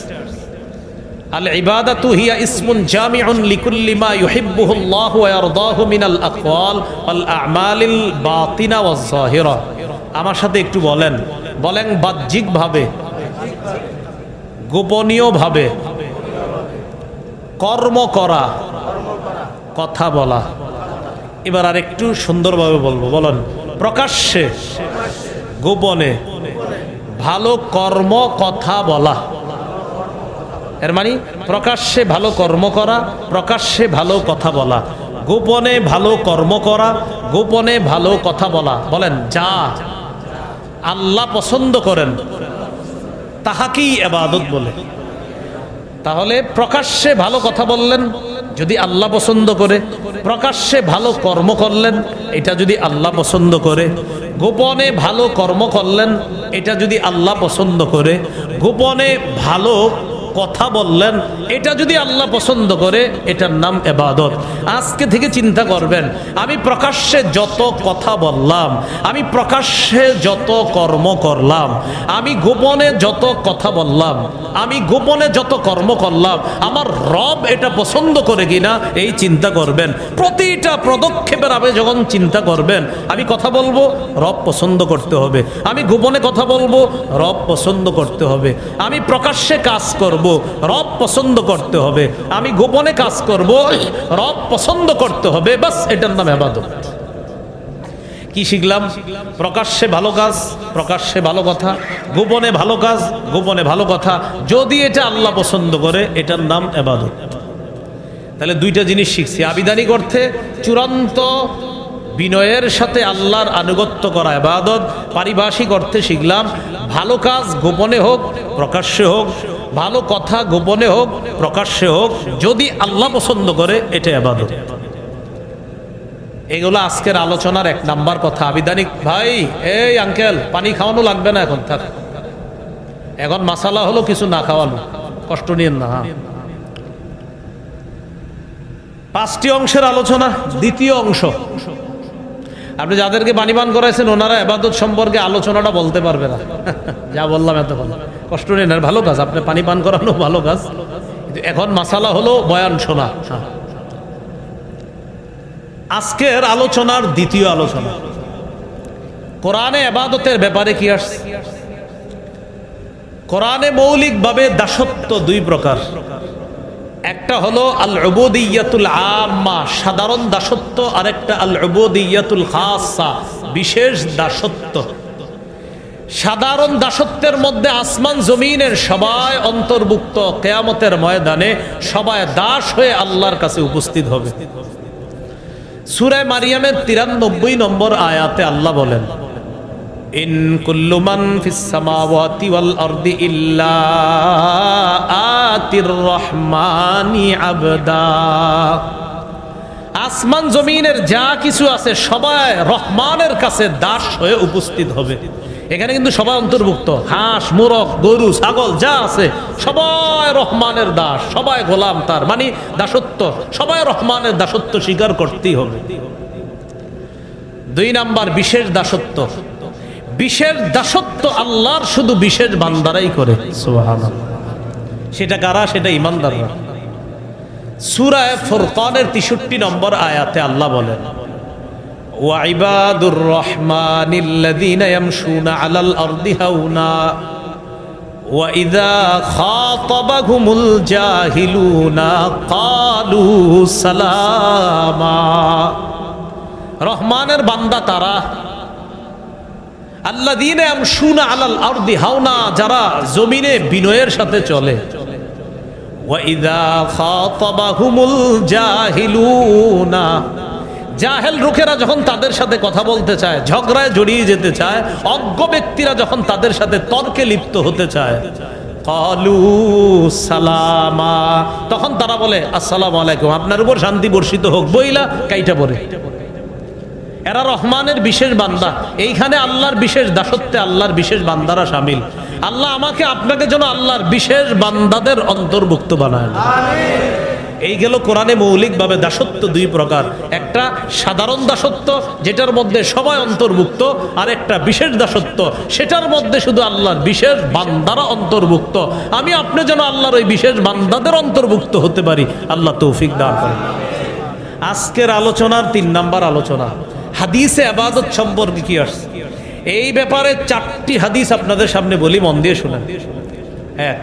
আল ইবাদাতু হিয়া ইসমুন জামিউন লিকুল্লি মা ইউহিব্বুহু আল্লাহু ওয়া ইয়ারদাহু মিনাল আকওয়াল ওয়াল আ'মালিল বাতিনা ওয়াজ যাহিরা। আমার সাথে একটু বলেন, বলেন বাহ্যিকভাবে, গোপনীয়ভাবে, কর্ম করা, কথা বলা। এবার আর একটু সুন্দরভাবে বলবো, বলেন প্রকাশ্যে, গোপনে, ভালো কর্ম, কথা বলা। এর মানে প্রকাশ্যে ভালো কর্ম করা, প্রকাশ্যে ভালো কথা বলা, গোপনে ভালো কর্ম করা, গোপনে ভালো কথা বলা। বলেন যা আল্লাহ পছন্দ করেন তাহাকেই ইবাদত বলে। তাহলে প্রকাশ্যে ভালো কথা বললেন যদি আল্লাহ পছন্দ করে, প্রকাশ্যে ভালো কর্ম করলেন এটা যদি আল্লাহ পছন্দ করে, গোপনে ভালো কর্ম করলেন এটা যদি আল্লাহ পছন্দ করে, গোপনে ভালো কথা বললেন এটা যদি আল্লাহ পছন্দ করে, এটার নাম ইবাদত। আজকে থেকে চিন্তা করবেন, আমি প্রকাশ্যে যত কথা বললাম, আমি প্রকাশ্যে যত কর্ম করলাম, আমি গোপনে যত কথা বললাম, আমি গোপনে যত কর্ম করলাম, আমার রব এটা পছন্দ করে কিনা এই চিন্তা করবেন। প্রতিটা পদক্ষেপের আপনি যখন চিন্তা করবেন, আমি কথা বলবো রব পছন্দ করতে হবে, আমি গোপনে কথা বলবো রব পছন্দ করতে হবে, আমি প্রকাশ্যে কাজ করব রব পছন্দ করতে হবে, আমি গোপনে কাজ করব রব পছন্দ করতে হবে, বাস এটার নাম ইবাদত। কি শিখলাম? প্রকাশ্যে ভালো কাজ, প্রকাশ্যে ভালো কথা, গোপনে ভালো কাজ, গোপনে ভালো কথা, যদি এটা আল্লাহ পছন্দ করে এটার নাম ইবাদত। তাহলে 2টা জিনিস শিখছি, আবিধানিক অর্থে চূড়ান্ত বিনয়ের সাথে আল্লাহর আনুগত্য করা ইবাদত, পারিভাষিক অর্থে শিখলাম ভালো কাজ গোপনে হোক প্রকাশ্যে হোক, ভালো কথা গোপনে হোক প্রকাশ্যে হোক, যদি আল্লাহ পছন্দ করে এটা ইবাদত। এগুলো আজকের আলোচনার 1 নাম্বার কথা। আবিধানিক ভাই, এই আঙ্কেল পানি খাওয়ানো লাগবে না, এখন থাক, এখন মাসালা হলো কিছু না খাওয়ানো, কষ্ট নিয়েন না। 5টি অংশের আলোচনা, দ্বিতীয় অংশ। আপনি যাদেরকে পানি পান করাইছেন ওনারা ইবাদত সম্পর্কে আলোচনাটা বলতে পারবে না। যা বললাম এত ভালো, কষ্ট নেই না, ভালো কাজ, আপনি পানি পান করানো ভালো কাজ, কিন্তু এখন মাসালা হলো বয়ান শোনা। আজকের আলোচনার দ্বিতীয় আলোচনা, কোরআনে ইবাদতের ব্যাপারে কি আসছে। কোরআনে মৌলিকভাবে দাসত্ব 2 প্রকার, একটা হলো আল উবুদিয়্যাতুল আম্মা, সাধারণ দাসত্ব, আরেকটা আল উবুদিয়্যাতুল খাসা, বিশেষ দাসত্ব। সাধারণ দাসত্বের মধ্যে আসমান জমিনের সবাই অন্তর্ভুক্ত, কিয়ামতের ময়দানে সবাই দাস হয়ে আল্লাহর কাছে উপস্থিত হবে। সূরা মারিয়ামের 93 নম্বর আয়াতে আল্লাহ বলেন, ইন কুল্লু মান ফিস সামাওয়াতি ওয়াল আরদি ইল্লা আতির রহমানি আবদা। আসমান জমিনের যা কিছু আছে সবাই রহমানের কাছে দাস হয়ে উপস্থিত হবে। এখানে কিন্তু সবাই অন্তর্ভুক্ত, হাঁস মোরগ গরু ছাগল যা আছে সবাই রহমানের দাস, সবাই গোলাম তার, মানে দাসত্ব, সবাই রহমানের দাসত্ব স্বীকার করতেই হবে। 2 নাম্বার বিশেষ দাসত্ব। বিশেষ দাসত্ব আল্লাহর শুধু বিশেষ বান্দারাই করে, সুবহানাল্লাহ। সেটা কারা? সেটা ইমানদাররা। সূরা ফুরকানের 63 নম্বর আয়াতে আল্লাহ বলেন, ওয়াইবাদুর রহমানিল্লাযীনা ইয়ামশুনা আলাল আরদি হাওনা ওয়া ইযা খাতাবাহুমুল জাহিলুনা ক্বালু সালামা। রহমানের বান্দা তারা, আল্লাযীনা ইয়ামশুনা আলাল আরদি হাওনা, যারা জমিনে বিনয়ের সাথে চলে। ওয়া ইযা খাতাবাহুমুল জাহিলুনা, জাহেল লোকেরা যখন তাদের সাথে কথা বলতে চায়, ঝগড়ায় জড়িয়ে যেতে চায়, অজ্ঞ ব্যক্তিরা যখন তাদের সাথে তর্কে লিপ্ত হতে চায়, ক্বালু সালামা, তখন তারা বলে আসসালামু আলাইকুম, আপনার উপর শান্তি বর্ষিত হোক, বইলা কাইটা পড়ে। এরা রহমানের বিশেষ বান্দা। এইখানে আল্লাহর বিশেষ দাসত্বে আল্লাহর বিশেষ বান্দারা শামিল। আল্লাহ আমাকে আপনাকে যেন আল্লাহর বিশেষ বান্দাদের অন্তর্ভুক্ত বানায়। এই গেল কোরআনে মৌলিকভাবে দাসত্ব দুই প্রকার, একটা সাধারণ দাসত্ব যেটার মধ্যে সবাই অন্তর্ভুক্ত, আর একটা বিশেষ দাসত্ব সেটার মধ্যে শুধু আল্লাহর বিশেষ বান্দারা অন্তর্ভুক্ত। আমি আপনি যেন আল্লাহর ওই বিশেষ বান্দাদের অন্তর্ভুক্ত হতে পারি, আল্লাহ তৌফিক দান করেন। আজকের আলোচনার 3 নাম্বার আলোচনা, হাদিসে ইবাদত সম্পর্কে কি আসছে। এই ব্যাপারে 4টি হাদিস আপনাদের সামনে বলি, মন দিয়ে শুনেন। এক,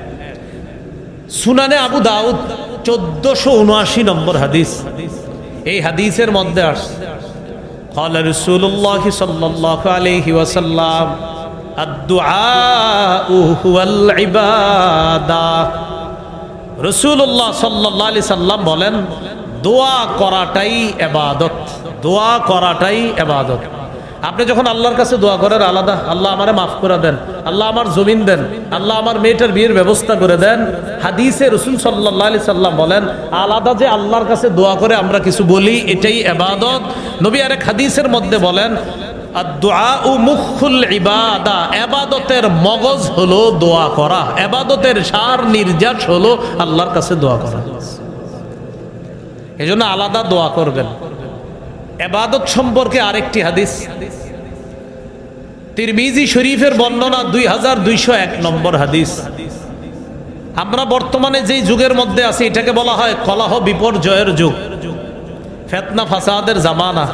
সুনানে আবু দাউদ 1479 নম্বর হাদিস। এই হাদিসের মধ্যে আসছে, قال رسول الله صلى الله عليه وسلم الدعاء هو العبادة। রাসূলুল্লাহ সাল্লাল্লাহু আলাইহি সাল্লাম বলেন, দোয়া করাটাই ইবাদত, দোয়া করাটাই ইবাদত। আপনি যখন আল্লাহর কাছে দোয়া করেন আলাদা, আল্লাহ আমারে মাফ করে দেন, আল্লাহ আমার জমিন দেন, আল্লাহ আমার মেয়েটার বিয়ের ব্যবস্থা করে দেন, হাদিসে রাসূল সাল্লাল্লাহু আলাইহি সাল্লাম বলেন আলাদা যে আল্লাহর কাছে দোয়া করে আমরা কিছু বলি, এটাই ইবাদত। নবী আরেক হাদিসের মধ্যে বলেন, আদ-দুআউ মুখুল ইবাদা, ইবাদতের মগজ হলো দোয়া করা, ইবাদতের সার নির্যাস হলো আল্লাহর কাছে দোয়া করা। এজন্য আলাদা দোয়া করবেন। ইবাদত সম্পর্কে আরেকটি হাদিস, তিরমিজি শরীফের বর্ণনা 2201 নম্বর হাদিস। আমরা বর্তমানে যেই যুগের মধ্যে আছি এটাকে বলা হয় কলহ বিপর্যয়ের যুগ, ফিতনা ফাসাদের জামানা।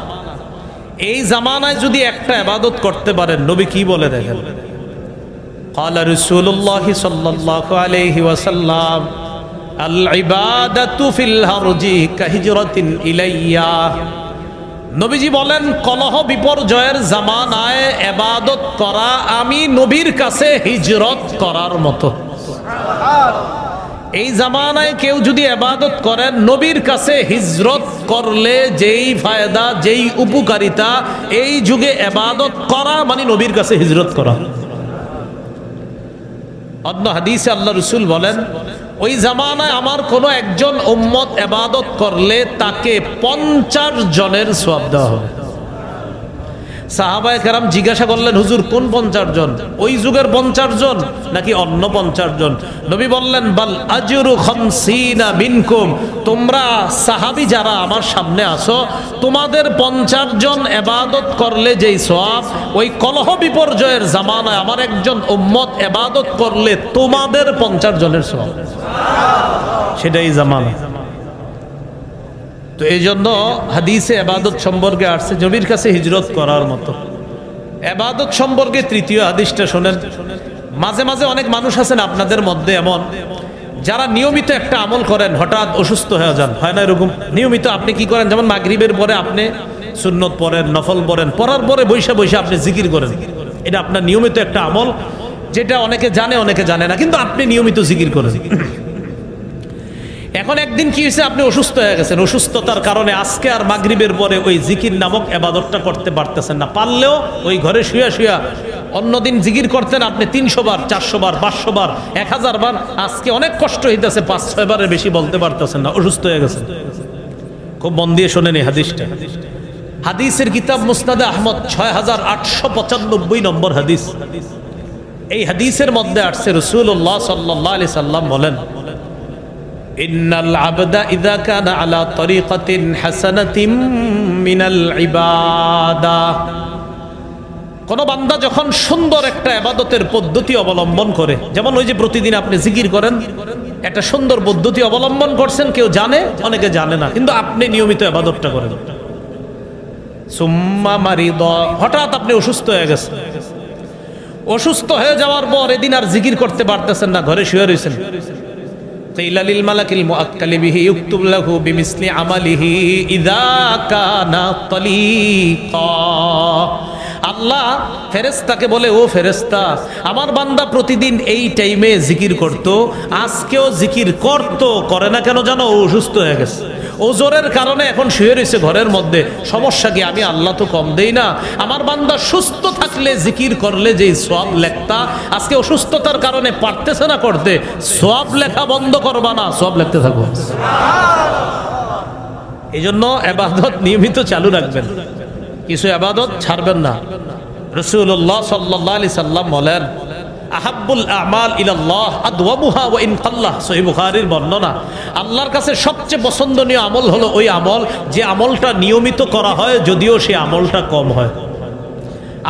এই জামানায় যদি একটা ইবাদত করতে পারেন, নবী কি বলে দেখেন, ক্বালা রাসূলুল্লাহ সাল্লাল্লাহু আলাইহি ওয়াসাল্লাম আল ইবাদাতু ফিল হারজি কাহিজরাতিন ইলাইয়া। নবীজি বলেন কলহ বিপর্যয়ের জামানায় ইবাদত করা আমি নবীর কাছে হিজরত করার মতো। এই জামানায় কেউ যদি ইবাদত করেন, নবীর কাছে হিজরত করলে যেই ফায়দা, যেই উপকারিতা, এই যুগে ইবাদত করা মানে নবীর কাছে হিজরত করা। অন্য হাদিসে আল্লাহ রাসূল বলেন, ওই জামানায় আমার কোন একজন উম্মত ইবাদত করলে তাকে 50 জনের সওয়াব দেওয়া হবে। সাহাবায়ে কেরাম জিজ্ঞাসা করলেন, হুজুর কোন 50 জন? ওই যুগের 50 জন নাকি অন্য 50 জন? নবী বললেন, বাল আজরু 50 মিনকুম, তোমরা সাহাবী যারা আমার সামনে আসো, তোমাদের 50 জন ইবাদত করলে যেই সওয়াব, ওই কলহ বিপর্যয়ের জামানায় আমার একজন উম্মত ইবাদত করলে তোমাদের 50 জনের সওয়াব। সেটাই জামানা। তো এই জন্য হাদিসে ইবাদত সম্পর্কে আসছে নবীর কাছে হিজরত করার মতো। ইবাদত সম্পর্কে 3য় হাদিসটা শুনেন। মাঝে মাঝে অনেক মানুষ আছেন আপনাদের মধ্যে এমন, যারা নিয়মিত একটা আমল করেন, হঠাৎ অসুস্থ হয়ে যান, হয় না এরকম? নিয়মিত আপনি কি করেন, যেমন মাগরিবের পরে আপনি সুন্নত পড়েন, নফল পড়েন, পড়ার পরে বৈশা বৈশা আপনি জিকির করেন। এটা আপনার নিয়মিত একটা আমল, যেটা অনেকে জানে অনেকে জানে না, কিন্তু আপনি নিয়মিত জিকির করেন। এখন একদিন কি হয়েছে, আপনি অসুস্থ হয়ে গেছেন, অসুস্থতার কারণে আজকে আর মাগরিবের পরে ওই জিকির নামক ইবাদতটা করতে পারতেছেন না। পারলেও ওই ঘরে শুয়া শুয়া অন্যদিন জিকির করতেন আপনি 300 বার, 400 বার, 500 বার, 1000 বার, আজকে অনেক কষ্ট হইতেছে, 5-6 বারের বেশি বলতে পারতেছেন না, অসুস্থ হয়ে গেছেন। খুব মন দিয়ে শোনেন এই হাদিসটা। হাদিসের কিতাব মুসনাদে আহমদ 6895 নম্বর হাদিস। এই হাদিসের মধ্যে আসছে রাসূলুল্লাহ সাল্লাল্লাহু আলাইহি সাল্লাম বলেন, ইন্নাল আবদা ইযা কানা আলা তরিকাতিন হাসানাতিন মিনাল ইবাদা, কোন বান্দা যখন সুন্দর একটা ইবাদতের পদ্ধতি অবলম্বন করে, যেমন ওই যে প্রতিদিন আপনি জিকির করেন, একটা সুন্দর পদ্ধতি অবলম্বন করছেন, কেউ জানে, অনেকে জানে না, কিন্তু আপনি নিয়মিত ইবাদতটা করেন। সুম্মা মারিদ, হঠাৎ আপনি অসুস্থ হয়ে গেছেন। অসুস্থ হয়ে যাওয়ার পর এদিন আর জিকির করতে পারতেছেন না, ঘরে শুয়ে রয়েছেন। কিলা লিল মালাকিল মুআক্কালি বিহি ইউকতুব লাহু বিমিসলি আমালিহি ইযা কানা তালিকা। আল্লাহ ফেরেশতাকে বলে, ও ফেরেশতা, আমার বান্দা প্রতিদিন এই টাইমে জিকির করত, আজকেও জিকির করত, করে না কেন জানো? ও অসুস্থ হয়ে গেছে, ওজোরের কারণে এখন শুয়ে রয়েছে ঘরের মধ্যে। সমস্যা কি? আমি আল্লাহ তো কম দেই না। আমার বান্দা সুস্থ থাকলে জিকির করলে যেই সওয়াব লেখতা, আজকে অসুস্থতার কারণে পারতেছে না করতে, সওয়াব লেখা বন্ধ করবা না, সওয়াব লিখতে থাকো। এই জন্য ইবাদত নিয়মিত চালু রাখবেন, কিছু ইবাদত ছাড়বেন না। রাসূলুল্লাহ সাল্লাল্লাহু আলাইহি সাল্লাম বলেন, আহাব্বুল আমাল ইলাল্লাহ আদওয়ামুহা ওয়া ইন কাল্লাহ। সহিহ বুখারীর বর্ণনা। আল্লাহর কাছে সবচেয়ে পছন্দনীয় আমল হলো ওই আমল যে আমলটা নিয়মিত করা হয়, যদিও সেই আমলটা কম হয়।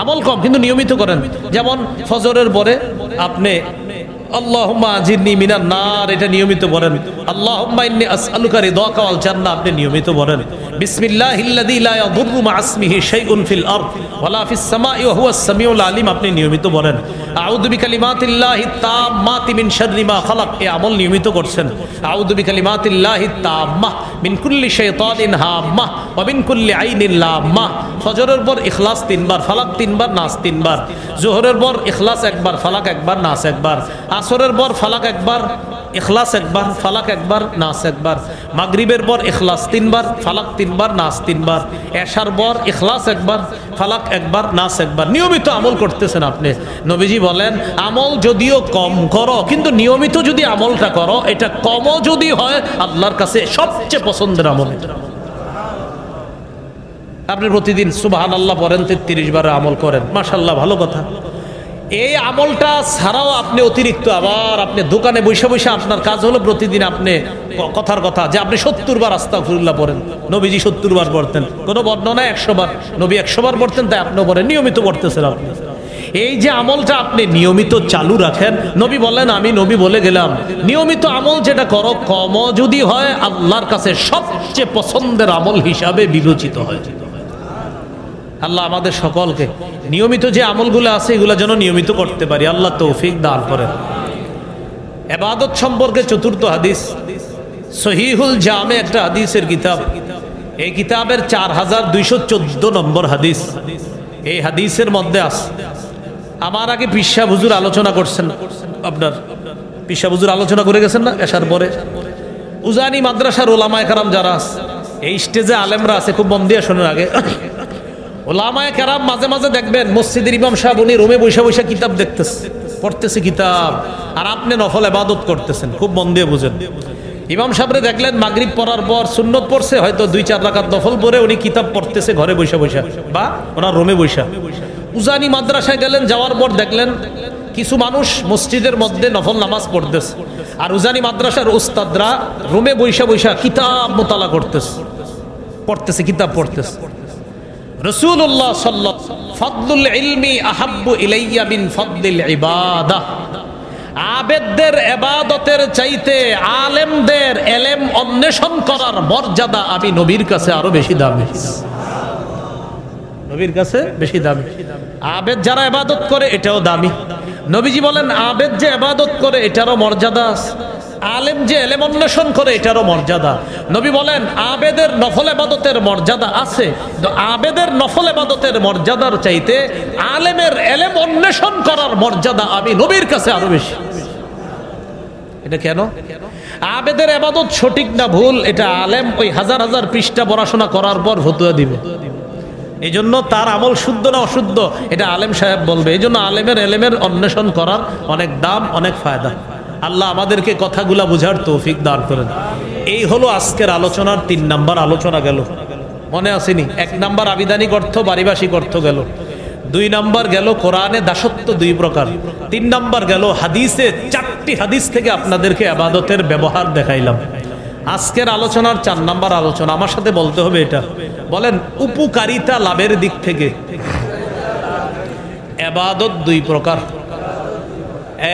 আমল কম কিন্তু নিয়মিত করেন। যেমন ফজরের পরে আপনি আল্লাহুম্মা আজিরনি মিনান নার, এটা নিয়মিত পড়েন। আল্লাহুম্মা ইন্নী আসআলুকা রিদাকা ওয়াল জান্নাহ, আপনি নিয়মিত পড়েন। বিসমিল্লাহিল্লাযী লা ইয়াদুররু মা ইসমিহি শাইউন ফিল আরদ ওয়ালা ফিস সামাই ওয়া হুয়াস সামিউল আলিম, আপনি নিয়মিত পড়েন। আউযু বিকালিমাতিল্লাহি তাম্মাতি মিন শাররি মা খালাক, এই আমল নিয়মিত করছেন। আউযু বিকালিমাতিল্লাহি তাম্মাহ মিন কুল্লি শাইতানিন হাম্মাহ ওয়া মিন কুল্লি আইনিন লাম্মাহ। ফজরের পর ইখলাস 3 বার, ফালাক 3 বার, নাস 3 বার। যোহরের পর ইখলাস 1 বার, ফালাক 1 বার, নাস 1 বার। আসরের পর ফালাক 1 বার, ইখলাস 1 বার, ফালাক 1 বার, নাস 1 বার। মাগরিবের পর ইখলাস 3 বার, ফালাক 3 বার, নাস 3 বার। এশার পর ইখলাস 1 বার, ফালাক 1 বার, নাস 1 বার। নিয়মিত আমল করতেছেন আপনি। নবীজি বলেন, আমল যদিও কম করো, কিন্তু নিয়মিত যদি আমলটা করো, এটা কমও যদি হয়, আল্লাহর কাছে সবচেয়ে পছন্দের আমল এটা। আপনি প্রতিদিন সুবহানাল্লাহ পড়েন, 33 বার আমল করেন, মাশাআল্লাহ, ভালো কথা। এই আমলটা ছাড়াও আপনি অতিরিক্ত আবার আপনি দোকানে বসে বসে আপনার কাজ হলো প্রতিদিন আপনি কথার কথা যে আপনি 70 বার আস্তাগফিরুল্লাহ পড়েন। নবীজি 70 বার পড়তেন, কোনো বর্ণনায় 100 বার, নবী 100 বার পড়তেন, তাই আপনিও পড়েন, নিয়মিত পড়তেছেন আপনি। এই যে আমলটা আপনি নিয়মিত চালু রাখেন, নবী বলেন, আমি নবী বলে গেলাম, নিয়মিত আমল যেটা করো, কমও যদি হয়, আল্লাহর কাছে সবচেয়ে পছন্দের আমল হিসাবে বিবেচিত হয়। আল্লাহ আমাদের সকলকে নিয়মিত যে আমলগুলো আছে এগুলো যেন নিয়মিত করতে পারি, আল্লাহ তৌফিক দান করেন। ইবাদত সম্পর্কে চতুর্থ হাদিস, সহিহুল জামে একটা হাদিসের কিতাব, এই কিতাবের 4214 নম্বর হাদিস। এই হাদিসের মধ্যে আছে, আমার আগে পিসা হুজুর আলোচনা করছেন, আপনার পিসা হুজুর আলোচনা করে গেছেন না এশার পরে। উজানি মাদ্রাসার ওলামায়ে কেরাম যারা আছে, এই স্টেজে আলেমরা আছে, খুব মন দিয়ে শোনার আগে। ওলামায়ে কেরাম মাঝে মাঝে দেখবেন মসজিদের ইমাম সাহেব উনি রুমে বসে বসে কিতাব দেখতেছে, পড়তেছে কিতাব, আর আপনি নফল ইবাদত করতেছেন, খুব মন দিয়ে বুঝেন। ইমাম সাহেবরে দেখলেন মাগরিব পড়ার পর সুন্নত পড়ছে, হয়তো 2-4 রাকাত নফল পড়ে উনি কিতাব পড়তেছে ঘরে বসে বসে বা ওনার রুমে বসে। উজানি মাদ্রাসায় গেলেন, যাওয়ার পর দেখলেন কিছু মানুষ মসজিদের মধ্যে নফল নামাজ পড়তেছে, আর উজানি মাদ্রাসার উস্তাদরা রুমে বসে বসে কিতাব মোতালা করতেছে, পড়তেছে, কিতাব পড়তেছে। রাসূলুল্লাহ সাল্লাল্লাহু আলাইহি ওয়াসাল্লাম, ফাদলুল ইলমি আহাব্বু ইলাইয়া মিন ফাদলিল ইবাদাহ, আবেদদের ইবাদতের চাইতে আলেমদের ইলম অন্বেষণ করার মর্যাদা আমি নবীর কাছে আরো বেশি দামি, নবীর কাছে বেশি দামি। আবেদ যারা ইবাদত করে এটাও দামি। নবীজি বলেন, আবেদ যে ইবাদত করে এটারও মর্যাদা আছে, আলেম যে ইলম অন্বেষণ করে এটারও মর্যাদা। নবী বলেন, আবেদের নফল ইবাদতের মর্যাদা আছে, তো আবেদের নফল ইবাদতের মর্যাদার চাইতে আলেমের ইলম অন্বেষণ করার মর্যাদা আমি নবীর কাছে আরো বেশি। এটা কেন? আবেদের ইবাদত সঠিক না ভুল এটা আলেম ওই হাজার হাজার পৃষ্ঠা পড়াশোনা করার পর ফতোয়া দিবে। এই জন্য তার আমল শুদ্ধ না অশুদ্ধ এটা আলেম সাহেব বলবে। এই জন্য আলেমের ইলমের অন্বেষণ করার অনেক দাম, অনেক ফায়দা। আল্লাহ আমাদেরকে কথাগুলা বুঝার তৌফিক দান করেন। এই হলো আজকের আলোচনার 3 নাম্বার আলোচনা গেল, মনে আসেনি? 1 নাম্বার আবিধানিক অর্থ, পারিভাষিক অর্থ গেল। 2 নাম্বার গেল কোরআনে দাসত্ব 2 প্রকার। 3 নাম্বার গেল হাদিসে 4টি হাদিস থেকে আপনাদেরকে ইবাদতের ব্যবহার দেখাইলাম। আজকের আলোচনার 4 নাম্বার আলোচনা, আমার সাথে বলতে হবে এটা, বলেন উপকারিতা লাভের দিক থেকে ইবাদত 2 প্রকার।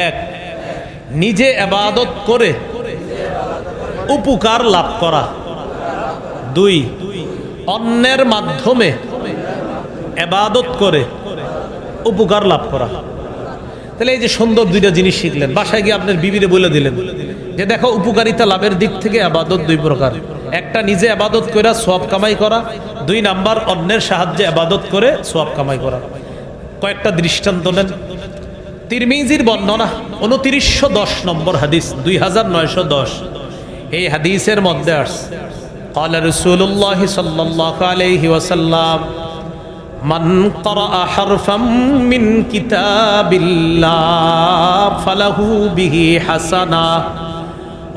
1, নিজে ইবাদত করে উপকার লাভ করা, 2 অন্যের মাধ্যমে ইবাদত করে উপকার লাভ করা। তাহলে এই যে সুন্দর 2টা জিনিস শিখলেন, বাসায় গিয়ে আপনার বিবিরে বলে দিলেন যে দেখো উপকারিতা লাভের দিক থেকে ইবাদত 2 প্রকার, একটা নিজে ইবাদত করে সওয়াব কামাই করা, 2 নাম্বার অন্যের সাহায্যে ইবাদত করে সওয়াব কামাই করা। কয়েকটা দৃষ্টান্ত নেন। তিরমিজির বর্ণনা 2910 নম্বর হাদিস, 2910। এই হাদিসের মধ্যে আসছে قال رسول الله صلى الله عليه وسلم من قرأ حرفا من كتاب الله فله به حسنة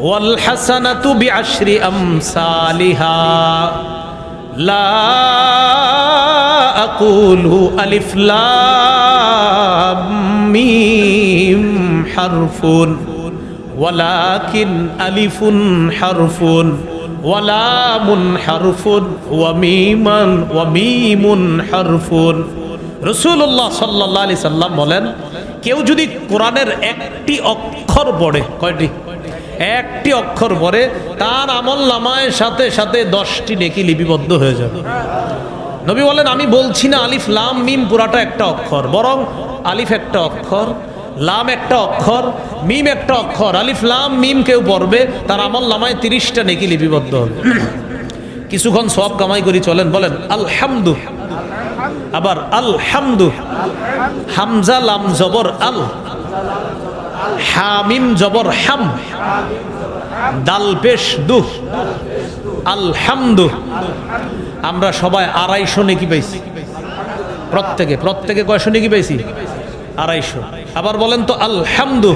والحسنة بعشر أمثالها لا أقول ألف لام ميم حرف ولكن ألف حرف ولام حرف وميم حرف। রাসূলুল্লাহ সাল্লাল্লাহু আলাইহি সাল্লাম বলেন, কেউ যদি কোরআনের একটি অক্ষর পড়ে, কয়টি? একটি অক্ষর পড়ে, তার আমলনামায় সাথে সাথে 10টি নেকি লিপিবদ্ধ হয়ে যাবে। নবী বলেন, আমি বলছি না আলিফ লাম মিম পুরাটা একটা অক্ষর, বরং আলিফ একটা অক্ষর, লাম একটা অক্ষর, মিম একটা অক্ষর। আলিফ লাম মিম কেউ পড়বে, তার আমলনামায় 30টা নেকি লিপিবদ্ধ হবে। কিছুক্ষণ সওয়াব কামাই করি, চলেন বলেন আলহামদু। আবার আলহামদু, হামজা লাম জবর আল, হামিম জবর হাম, দাল পেশ দু, আলহামদু। আমরা সবাই 250 নেকি পাইছি, প্রত্যেকে কয়শো নেকি পাইছি? 250। আবার বলেন তো আলহামদু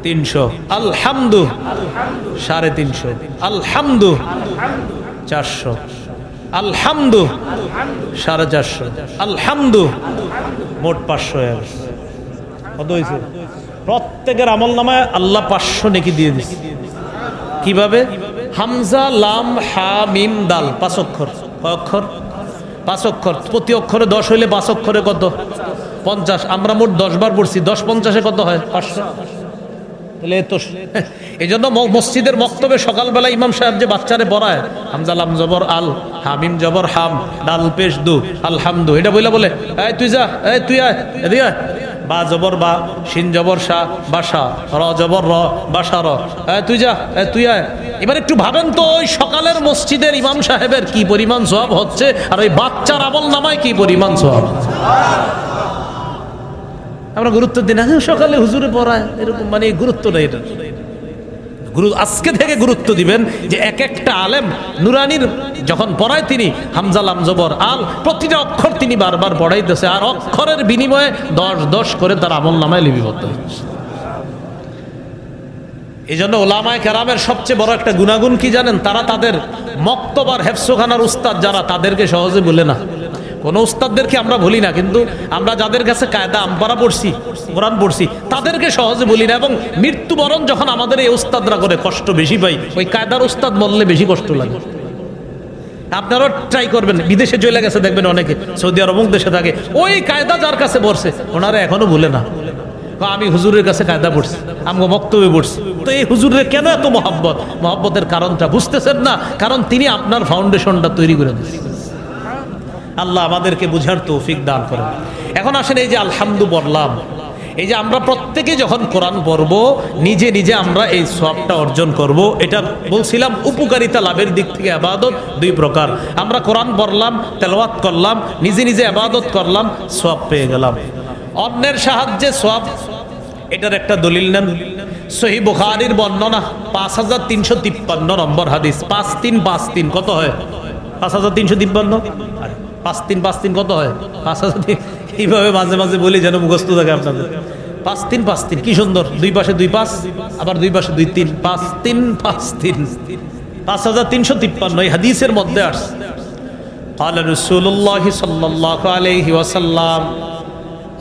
300, আলহামদু 350, আলহামদু 400, আলহামদু 450, আলহামদু মোট 500। কত হয়েছে? প্রত্যেকের আমল নামায় আল্লাহ 500 নেকি দিয়ে দিচ্ছে। কিভাবে? হামজা লাম হা মিম দাল 5 অক্ষর। কয় অক্ষর? 5 অক্ষর। প্রতি অক্ষরে 10 হইলে 5 অক্ষরে কত? 50। আমরা মোট 10 বার পড়ছি, 10 50-এ কত হয়? 500। তাহলে তো এই জন্য মসজিদের মক্তবে সকালবেলা ইমাম সাহেব যে বাচ্চারে পড়ায়, হামজা লাম জবর আল, হামিম জবর হাম, দাল পেশ দু, আলহামদু, এটা বলে এই তুই যা, এই তুই আয়, এদিকে আয়। বা জবর বা, শিন জবর শা, বাসা, র জবর র, বাসা র, তুই যা, তুই আয়। এবার একটু ভাবেন তো, ওই সকালের মসজিদের ইমাম সাহেবের কি পরিমাণ সওয়াব হচ্ছে, আর ওই বাচ্চার আমল নামায় কি পরিমাণ সওয়াব। আমরা গুরুত্ব দিই না, সকালে হুজুরে পড়ায়, এরকম মানে গুরুত্ব নেই। এটা আজকে থেকে গুরুত্ব দিবেন যে এক একটা আলেম নুরানির যখন পড়ায়, তিনি হামজা লাম জবর আল প্রতিটা অক্ষর তিনি বারবার পড়াইতেছে, আর অক্ষরের বিনিময়ে 10 করে তার আমল নামায় লিপিবদ্ধ হচ্ছে। এই জন্য ওলামায়ে কেরামের সবচেয়ে বড় একটা গুণাগুণ কি জানেন? তারা তাদের মক্তবার হেফজখানার উস্তাদ যারা, তাদেরকে সহজে বলে না। কোনো উস্তাদদেরকে আমরা বলি না, কিন্তু আমরা যাদের কাছে কায়দা আমপারা পড়ছি, কোরআন পড়ছি, তাদেরকে সহজে বলি না। এবং মৃত্যুবরণ যখন আমাদের এই উস্তাদরা করে, কষ্ট বেশি পাই। ওই কায়দার উস্তাদ বললে বেশি কষ্ট লাগে। আপনারাও ট্রাই করবেন, বিদেশে চলে গেছে দেখবেন অনেকে, সৌদি আরব দেশে থাকে, ওই কায়দা যার কাছে পড়ছে ওনারা এখনো ভুলে না। আমি হুজুরের কাছে কায়দা পড়ছি, আমগো বক্তব্যে পড়ছি। তো এই হুজুরের কেন এত মহব্বত? মহব্বতের কারণটা বুঝতেছেন না, কারণ তিনি আপনার ফাউন্ডেশনটা তৈরি করে দিচ্ছেন। আল্লাহ আমাদেরকে বুঝার তৌফিক দান করেন। এখন আসেন, এই যে আলহামদু বললাম, এই যে আমরা প্রত্যেকে যখন কোরআন পড়ব, নিজে নিজে আমরা এই সওয়াবটা অর্জন করব। এটা বলছিলাম উপকারিতা লাভের দিক থেকে ইবাদত 2 প্রকার। আমরা কোরআন পড়লাম, তেলাওয়াত করলাম, নিজে নিজে ইবাদত করলাম, সওয়াব পেয়ে গেলাম। অন্যের সাহায্যে সওয়াব, এটার একটা দলিল নেন। সহিহ বুখারীর বর্ণনা 5353 নম্বর হাদিস। 5353 কত হয়? 5353। 5353 কত হয়? 5000। এইভাবে মাঝে মাঝে বলি যেন মুখস্থ থাকে আপনাদের। 5353 কি সুন্দর, 2 পাশে 2 5, আবার 2 পাশে 2 3, 5353, 5353। এই হাদিসের মধ্যে আসছে, قال رسول الله صلى الله عليه وسلم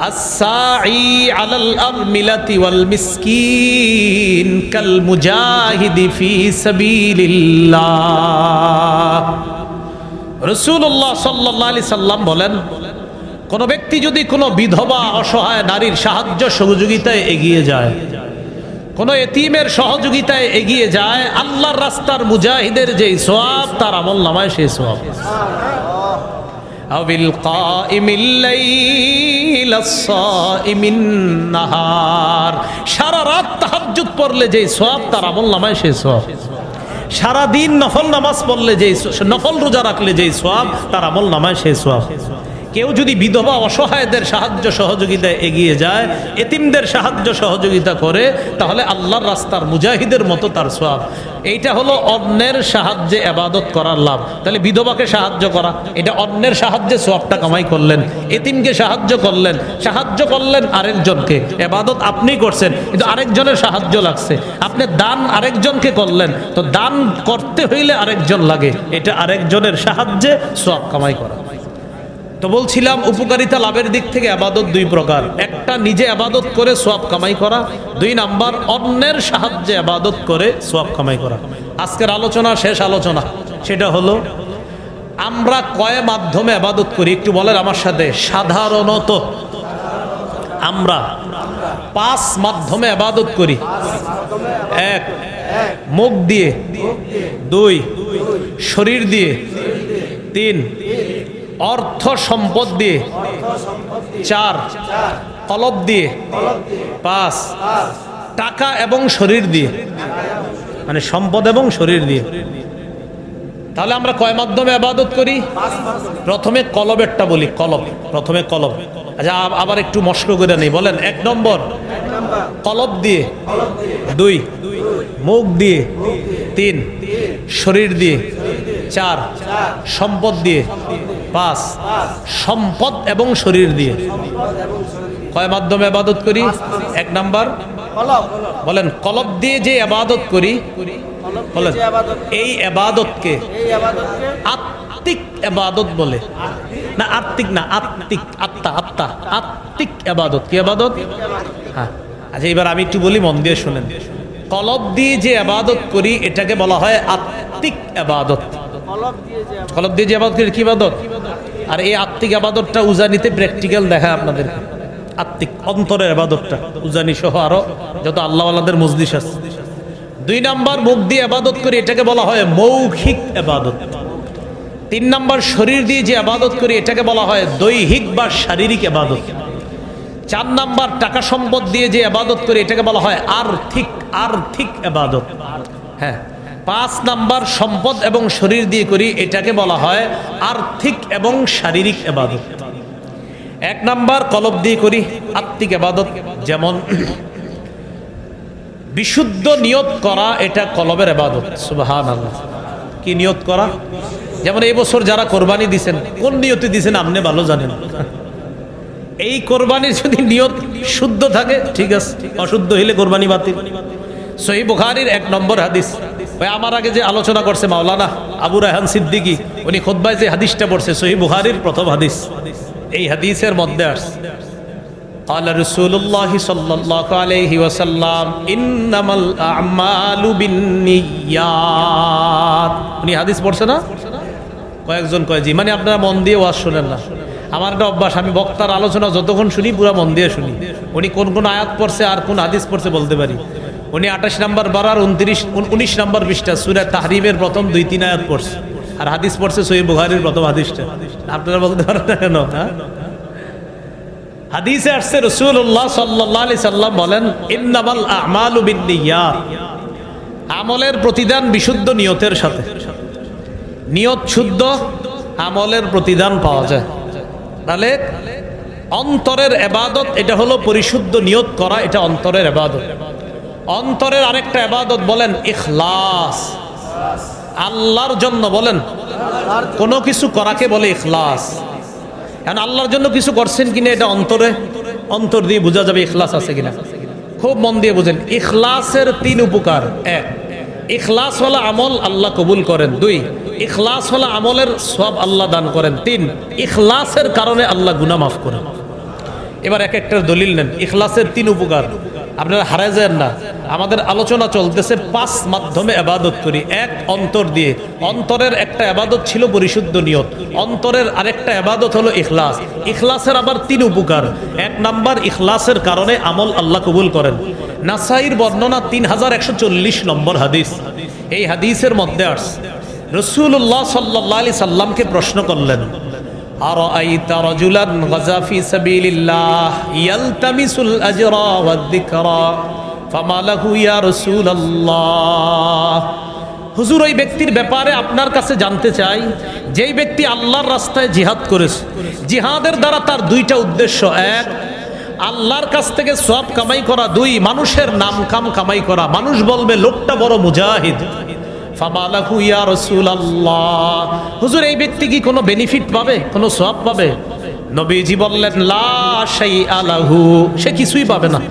الساعي على الأرملة والمسكين كالمجاهد في سبيل الله। রাসূলুল্লাহ সাল্লাল্লাহু আলাইহি সাল্লাম বলেন, কোন ব্যক্তি যদি কোনো বিধবা অসহায় নারীর সাহায্য সহযোগিতায় এগিয়ে যায়, কোন এতিমের সহযোগিতায় এগিয়ে যায়, আল্লাহর রাস্তার মুজাহিদের যেই সওয়াব তার আমল নামায় সেই সওয়াব। আবিল কাইমিল লাইলাস সাইমিন নাহার, সারা রাত তাহাজ্জুদ পড়লে যেই সওয়াব তার আমল নামায় সেই সওয়াব। সারা দিন নফল নামাজ পড়লে যেই, নফল রোজা রাখলে যেই সওয়াব তার আমল নামায় সেই সওয়াব। কেউ যদি বিধবা অসহায়দের সাহায্য সহযোগিতায় এগিয়ে যায়, এতিমদের সাহায্য সহযোগিতা করে, তাহলে আল্লাহর রাস্তার মুজাহিদের মতো তার সওয়াব। এইটা হলো অন্যের সাহায্যে ইবাদত করার লাভ। তাহলে বিধবাকে সাহায্য করা, এটা অন্যের সাহায্যে সওয়াবটা কামাই করলেন। এতিমকে সাহায্য করলেন আরেকজনকে, ইবাদত আপনি করছেন কিন্তু আরেকজনের সাহায্য লাগছে। আপনি দান আরেকজনকে করলেন, তো দান করতে হইলে আরেকজন লাগে, এটা আরেকজনের সাহায্যে সওয়াব কামাই করা। তো বলছিলাম উপকারিতা লাভের দিক থেকে ইবাদত দুই প্রকার, একটা নিজে ইবাদত করে সওয়াব কামাই করা, দুই নাম্বার অন্যের সাহায্যে ইবাদত করে সওয়াব কামাই করা। আজকের আলোচনা, শেষ আলোচনা, সেটা হলো আমরা কয় মাধ্যমে ইবাদত করি একটু বলেন আমার সাথে। সাধারণত আমরা 5 মাধ্যমে ইবাদত করি। 1 মুখ দিয়ে, 2 শরীর দিয়ে, 3 অর্থ সম্পদ দিয়ে, 4 কলব দিয়ে, 5 টাকা এবং শরীর দিয়ে, মানে সম্পদ এবং শরীর দিয়ে। তাহলে আমরা কয় মাধ্যমে ইবাদত করি? প্রথমে কলবেরটা বলি, কলব, প্রথমে কলব। আচ্ছা আবার একটু মস্ক করে নেই, বলেন। 1 নম্বর কলব দিয়ে, 2 মুখ দিয়ে, 3 শরীর দিয়ে, 4 সম্পদ দিয়ে, 5 সম্পদ এবং শরীর দিয়ে। কয় মাধ্যমে ইবাদত করি? 1 নাম্বার বলেন কলব দিয়ে যে ইবাদত করি, বলেন এই ইবাদতকে আত্মিক ইবাদত বলে। না আত্মিক না, আত্মিক, আত্মা, আত্মা, আত্মিক ইবাদত। কি ইবাদত? হ্যাঁ। আচ্ছা এবার আমি একটু বলি, মন দিয়ে শুনেন। কলব দিয়ে যে ইবাদত করি এটাকে বলা হয় আত্মিক ইবাদত। কলব দিয়ে যে ইবাদত করি কি ইবাদত? আর এই আত্মিক ইবাদতটা উজানিতে প্র্যাকটিক্যাল দেখা আপনাদের। আত্মিক অন্তরের ইবাদতটা উজানি সহ আরো যত আল্লাহওয়ালাদের মজলিস আছে। 2 নাম্বার মুখ দিয়ে ইবাদত করি, এটাকে বলা হয় মৌখিক ইবাদত। 3 নাম্বার শরীর দিয়ে যে ইবাদত করি এটাকে বলা হয় দৈহিক বা শারীরিক ইবাদত। 4 নাম্বার টাকা সম্পদ দিয়ে যে ইবাদত করি এটাকে বলা হয় আর্থিক ইবাদত। হ্যাঁ। 5 নাম্বার সম্পদ এবং শরীর দিয়ে করি, এটাকে বলা হয় আর্থিক এবং শারীরিক ইবাদত। 1 নাম্বার কলব দিয়ে করি আত্মিক ইবাদত, যেমন বিশুদ্ধ নিয়ত করা, এটা কলবের ইবাদত। সুবহানাল্লাহ। কি নিয়ত করা? যেমন এই বছর যারা কোরবানি দিবেন, কোন নিয়তে দিবেন আপনি ভালো জানেন। এই কোরবানির যদি নিয়ত শুদ্ধ থাকে ঠিক আছে, অশুদ্ধ হইলে কোরবানি বাতিল। সহিহ বুখারীর 1 নম্বর হাদিস। ভাই আমার আগে যে আলোচনা করছে মাওলানা আবু রায়হান সিদ্দিকী, উনি খুতবায় যে হাদিসটা পড়ছে সহিহ বুখারীর প্রথম হাদিস। এই হাদিসের মধ্যে আসছে قال رسول الله صلى الله عليه وسلم انما الاعمال بالنيات। উনি হাদিস পড়ছে না? কয়েকজন কয় জি, মানে আপনারা মন দিয়ে ওয়াজ শুনেন না। আমার একটা অভ্যাস, আমি বক্তার আলোচনা যতক্ষণ শুনি পুরো মন দিয়ে শুনি। উনি কোন কোন আয়াত পড়ছে আর কোন হাদিস পড়ছে বলতে পারি। উনি 28 নম্বর বারার 19 নম্বর পৃষ্ঠা সূরা তাহরিমের প্রথম 2-3 আয়াত পড়ছে, আর হাদিস পড়ছে সহিহ বুখারীর প্রথম হাদিসটা। আপনারা বলতে পারেন না কেন? হ্যাঁ, হাদিসে আসছে রাসূলুল্লাহ সাল্লাল্লাহু আলাইহি সাল্লাম বলেন ইন্নামাল আ'মালু বিন্নিয়াত। আমলের প্রতিদান বিশুদ্ধ নিয়তের সাথে। নিয়ত শুদ্ধ, আমলের প্রতিদান পাওয়া যায়। তাহলে অন্তরের ইবাদত এটা হলো পরিশুদ্ধ নিয়ত করা, এটা অন্তরের ইবাদত। অন্তরের আরেকটা ইবাদত বলেন ইখলাস, আল্লাহর জন্য। বলেন কোনো কিছু করাকে বলে ইখলাস। কারণ আল্লাহর জন্য কিছু করছেন কিনা এটা অন্তর দিয়ে বোঝা যাবে ইখলাস আছে কিনা। খুব মন দিয়ে বুঝেন, ইখলাসের 3 উপকার। 1 ইখলাস হলো আমল আল্লাহ কবুল করেন। 2 ইখলাস হলো আমলের সওয়াব আল্লাহ দান করেন। 3 ইখলাসের কারণে আল্লাহ গুনাহ মাফ করেন। এবার এক একটার দলিল নেন। ইখলাসের 3 উপকার, আপনারা হারায় যান না। আমাদের আলোচনা চলতেছে 5 মাধ্যমে ইবাদত করি। 1 অন্তর দিয়ে। অন্তরের একটা ইবাদত ছিল পরিশুদ্ধ নিয়ত। অন্তরের আরেকটা ইবাদত হলো ইখলাস। ইখলাসের আবার 3 উপকার। 1 নাম্বার ইখলাসের কারণে আমল আল্লাহ কবুল করেন। নাসাইর বর্ণনা 3140 নম্বর হাদিস। এই হাদিসের মধ্যে আসছে রাসূলুল্লাহ সাল্লাল্লাহু আলাইহি সাল্লামকে প্রশ্ন করলেন, আরাআইতা রাজুলান গাজা ফি সাবিলিল্লাহ ইয়ালতামিসুল আজরা ওয়াদ যিকরা ফামা লাহু ইয়া রাসূলুল্লাহ। হুজুর, ওই ব্যক্তির ব্যাপারে আপনার কাছে জানতে চাই, যেই ব্যক্তি আল্লাহর রাস্তায় জিহাদ করেছে, জিহাদের দ্বারা তার দুইটা উদ্দেশ্য, এক আল্লাহর কাছ থেকে সওয়াব কামাই করা, দুই মানুষের নাম কাম কামাই করা। মানুষ বলবে লোকটা বড় মুজাহিদ। ফামালাহু ইয়া রাসূলুল্লাহ, হুজুর এই ব্যক্তি কি কোনো বেনিফিট পাবে, কোনো সওয়াব পাবে? নবীজি বললেন, লা শাইআ লাহু, সে কিছুই পাবে না।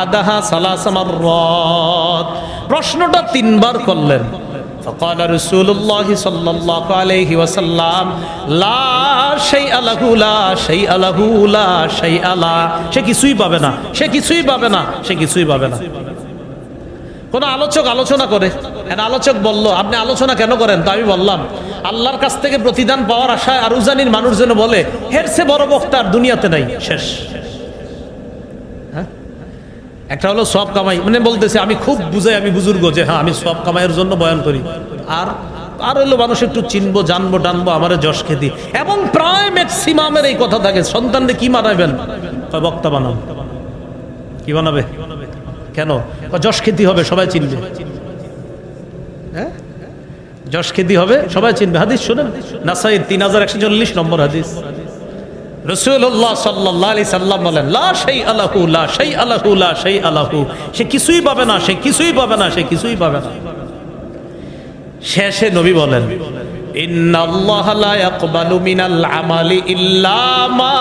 আদাহা সালাসা মাররাত, প্রশ্নটা তিনবার করলেন। فقال رسول الله صلى الله عليه وسلم لا شيء له لا شيء له لا شيء له, সে কিছুই পাবে না, সে কিছুই পাবে না, সে কিছুই পাবে না। কোন আলোচক আলোচনা করে, আলোচক বলল আপনি আলোচনা কেন করেন? তো আমি বললাম আল্লাহর কাছ থেকে প্রতিদান পাওয়ার আশায় আর উজানির মানুষ যেন বলে এর চেয়ে বড় বক্তা আর দুনিয়াতে নাই, শেষ। একটা হলো সওয়াব কামাই, মানে বলতেছে আমি খুব বুঝাই, আমি বুজুর্গ যে হ্যাঁ আমি সওয়াব কামাইয়ের জন্য বয়ান করি, আর হলো মানুষ একটু চিনবো জানবো টানবো আমারে যশ খ্যাতি, এবং প্রায় ম্যাক্সিমামের এই কথা থাকে, সন্তানকে কি মানাবেন? বক্তা বানান। কি বানাবে? কেন? যশ খ্যাতি হবে, সবাই চিনবে। হ্যাঁ, যশ খ্যাতি হবে, সবাই চিনবে। হাদিস শুনেন, নাসাই 3140 নম্বর হাদিস। রাসূলুল্লাহ সাল্লাল্লাহু আলাইহি সাল্লাম বলেন, লা শাইআ লাহু লা শাইআ লাহু লা শাইআ লাহু, সে কিছুই পাবে না, সে কিছুই পাবে না, সে কিছুই পাবে না। শেষে নবী বলেন, ইন্নাল্লাহা লা ইয়াকবালু মিনাল আমালি ইল্লা মা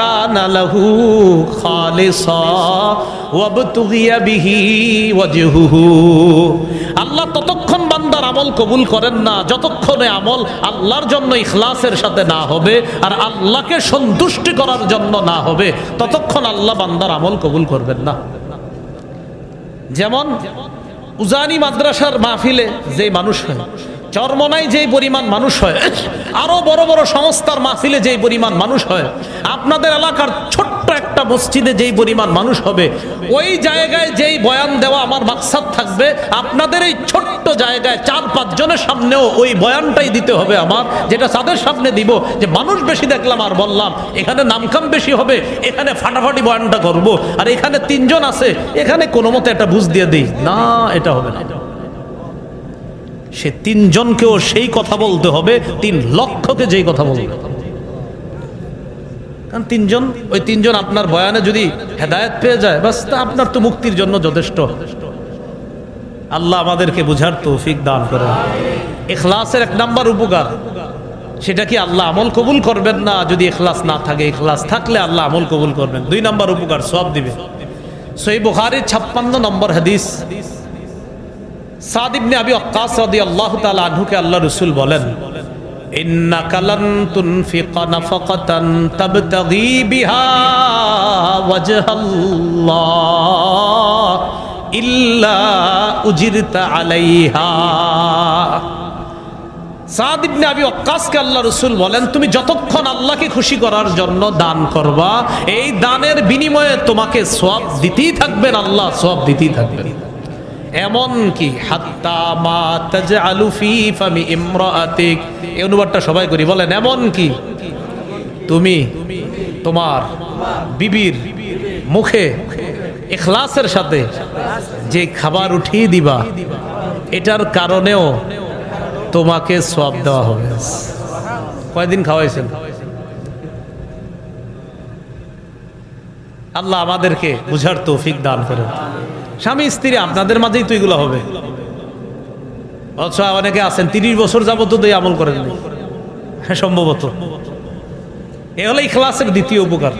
কানা লাহু খালিসা ওয়াবতুগিয়া বিহি ওয়াজহুহু। আল্লাহ ততক্ষণ বান্দার আমল কবুল করেন না যতক্ষণে আমল আল্লাহর জন্য ইখলাসের সাথে না হবে আর আল্লাহকে সন্তুষ্টি করার জন্য না হবে, ততক্ষণ আল্লাহ বান্দার আমল কবুল করবেন না। যেমন উজানি মাদ্রাসার মাহফিলে যে মানুষ হয়, চরমনায় যেই পরিমাণ মানুষ হয়, আরো বড় বড় সংস্থার মাহফিলে যেই পরিমাণ মানুষ হয়, আপনাদের এলাকার ছোট্ট একটা মসজিদে যেই পরিমাণ মানুষ হবে, ওই জায়গায় যেই বয়ান দেওয়া আমার মাকসাদ থাকবে, আপনাদের এই ছোট্ট জায়গায় 4-5 জনের সামনেও ওই বয়ানটাই দিতে হবে আমার, যেটা তাদের সামনে দিব যে মানুষ বেশি দেখলাম আর বললাম, এখানে নামকাম বেশি হবে, এখানে ফাটাফাটি বয়ানটা করব, আর এখানে 3 জন আছে, এখানে কোনো মতে একটা বুঝ দিয়ে দিই না, এটা হবে না। সে 3 জনকেও সেই কথা বলতে হবে, 3 লক্ষকে যেই কথা বলবে। কারণ 3 জন, ওই 3 জন আপনার বয়ানে যদি হেদায়েত পেয়ে যায়, বাস তা আপনার তো মুক্তির জন্য যথেষ্ট। আল্লাহ আমাদেরকে বুঝার তৌফিক দান করেন। ইখলাসের 1 নাম্বার উপকার, সেটা কি আল্লাহ আমল কবুল করবেন না যদি ইখলাস না থাকে, ইখলাস থাকলে আল্লাহ আমল কবুল করবেন। 2 নাম্বার উপকার, সওয়াব দিবে। সহিহ বুখারীর 56 নম্বর হাদিস, সাদ ইবনে আবি ওয়াক্কাস রাদিয়াল্লাহু তাআলা আনহুকে আল্লাহ রাসূল বলেন, ইন্নাকা লান তুনফিকা নাফাকাতান তাবতাগী বিহা ওয়াজহাল্লাহ ইল্লা উজিরতা আলাইহা। সাদ ইবনে আবি ওয়াক্কাসকে আল্লাহ রাসূল বলেন, তুমি যতক্ষণ আল্লাহকে খুশি করার জন্য দান করবা, এই দানের বিনিময়ে তোমাকে সওয়াব দিতেই থাকবেন, আল্লাহ সওয়াব দিতেই থাকবেন। এমন কি হাত্তা মা তাজআলু ফি ফামি ইমরাআতিক, এই অনুবাদটা সবাই করি, বলেন এমন কি তুমি তোমার বিবির মুখে ইখলাসের সাথে যে খাবার উঠিয়ে দিবা, এটার কারণেও তোমাকে সওয়াব দেওয়া হবে। কয়দিন খাওয়াইছেন? আল্লাহ আমাদেরকে বুঝার তৌফিক দান করেন। স্বামী স্ত্রী আপনাদের মাঝেই তো এগুলো হবে। অথচ অনেকে আছেন 30 বছর যাবত তো এই আমল করেন নাই, সম্ভবত। এ হলো ইখলাসের দ্বিতীয় উপকার।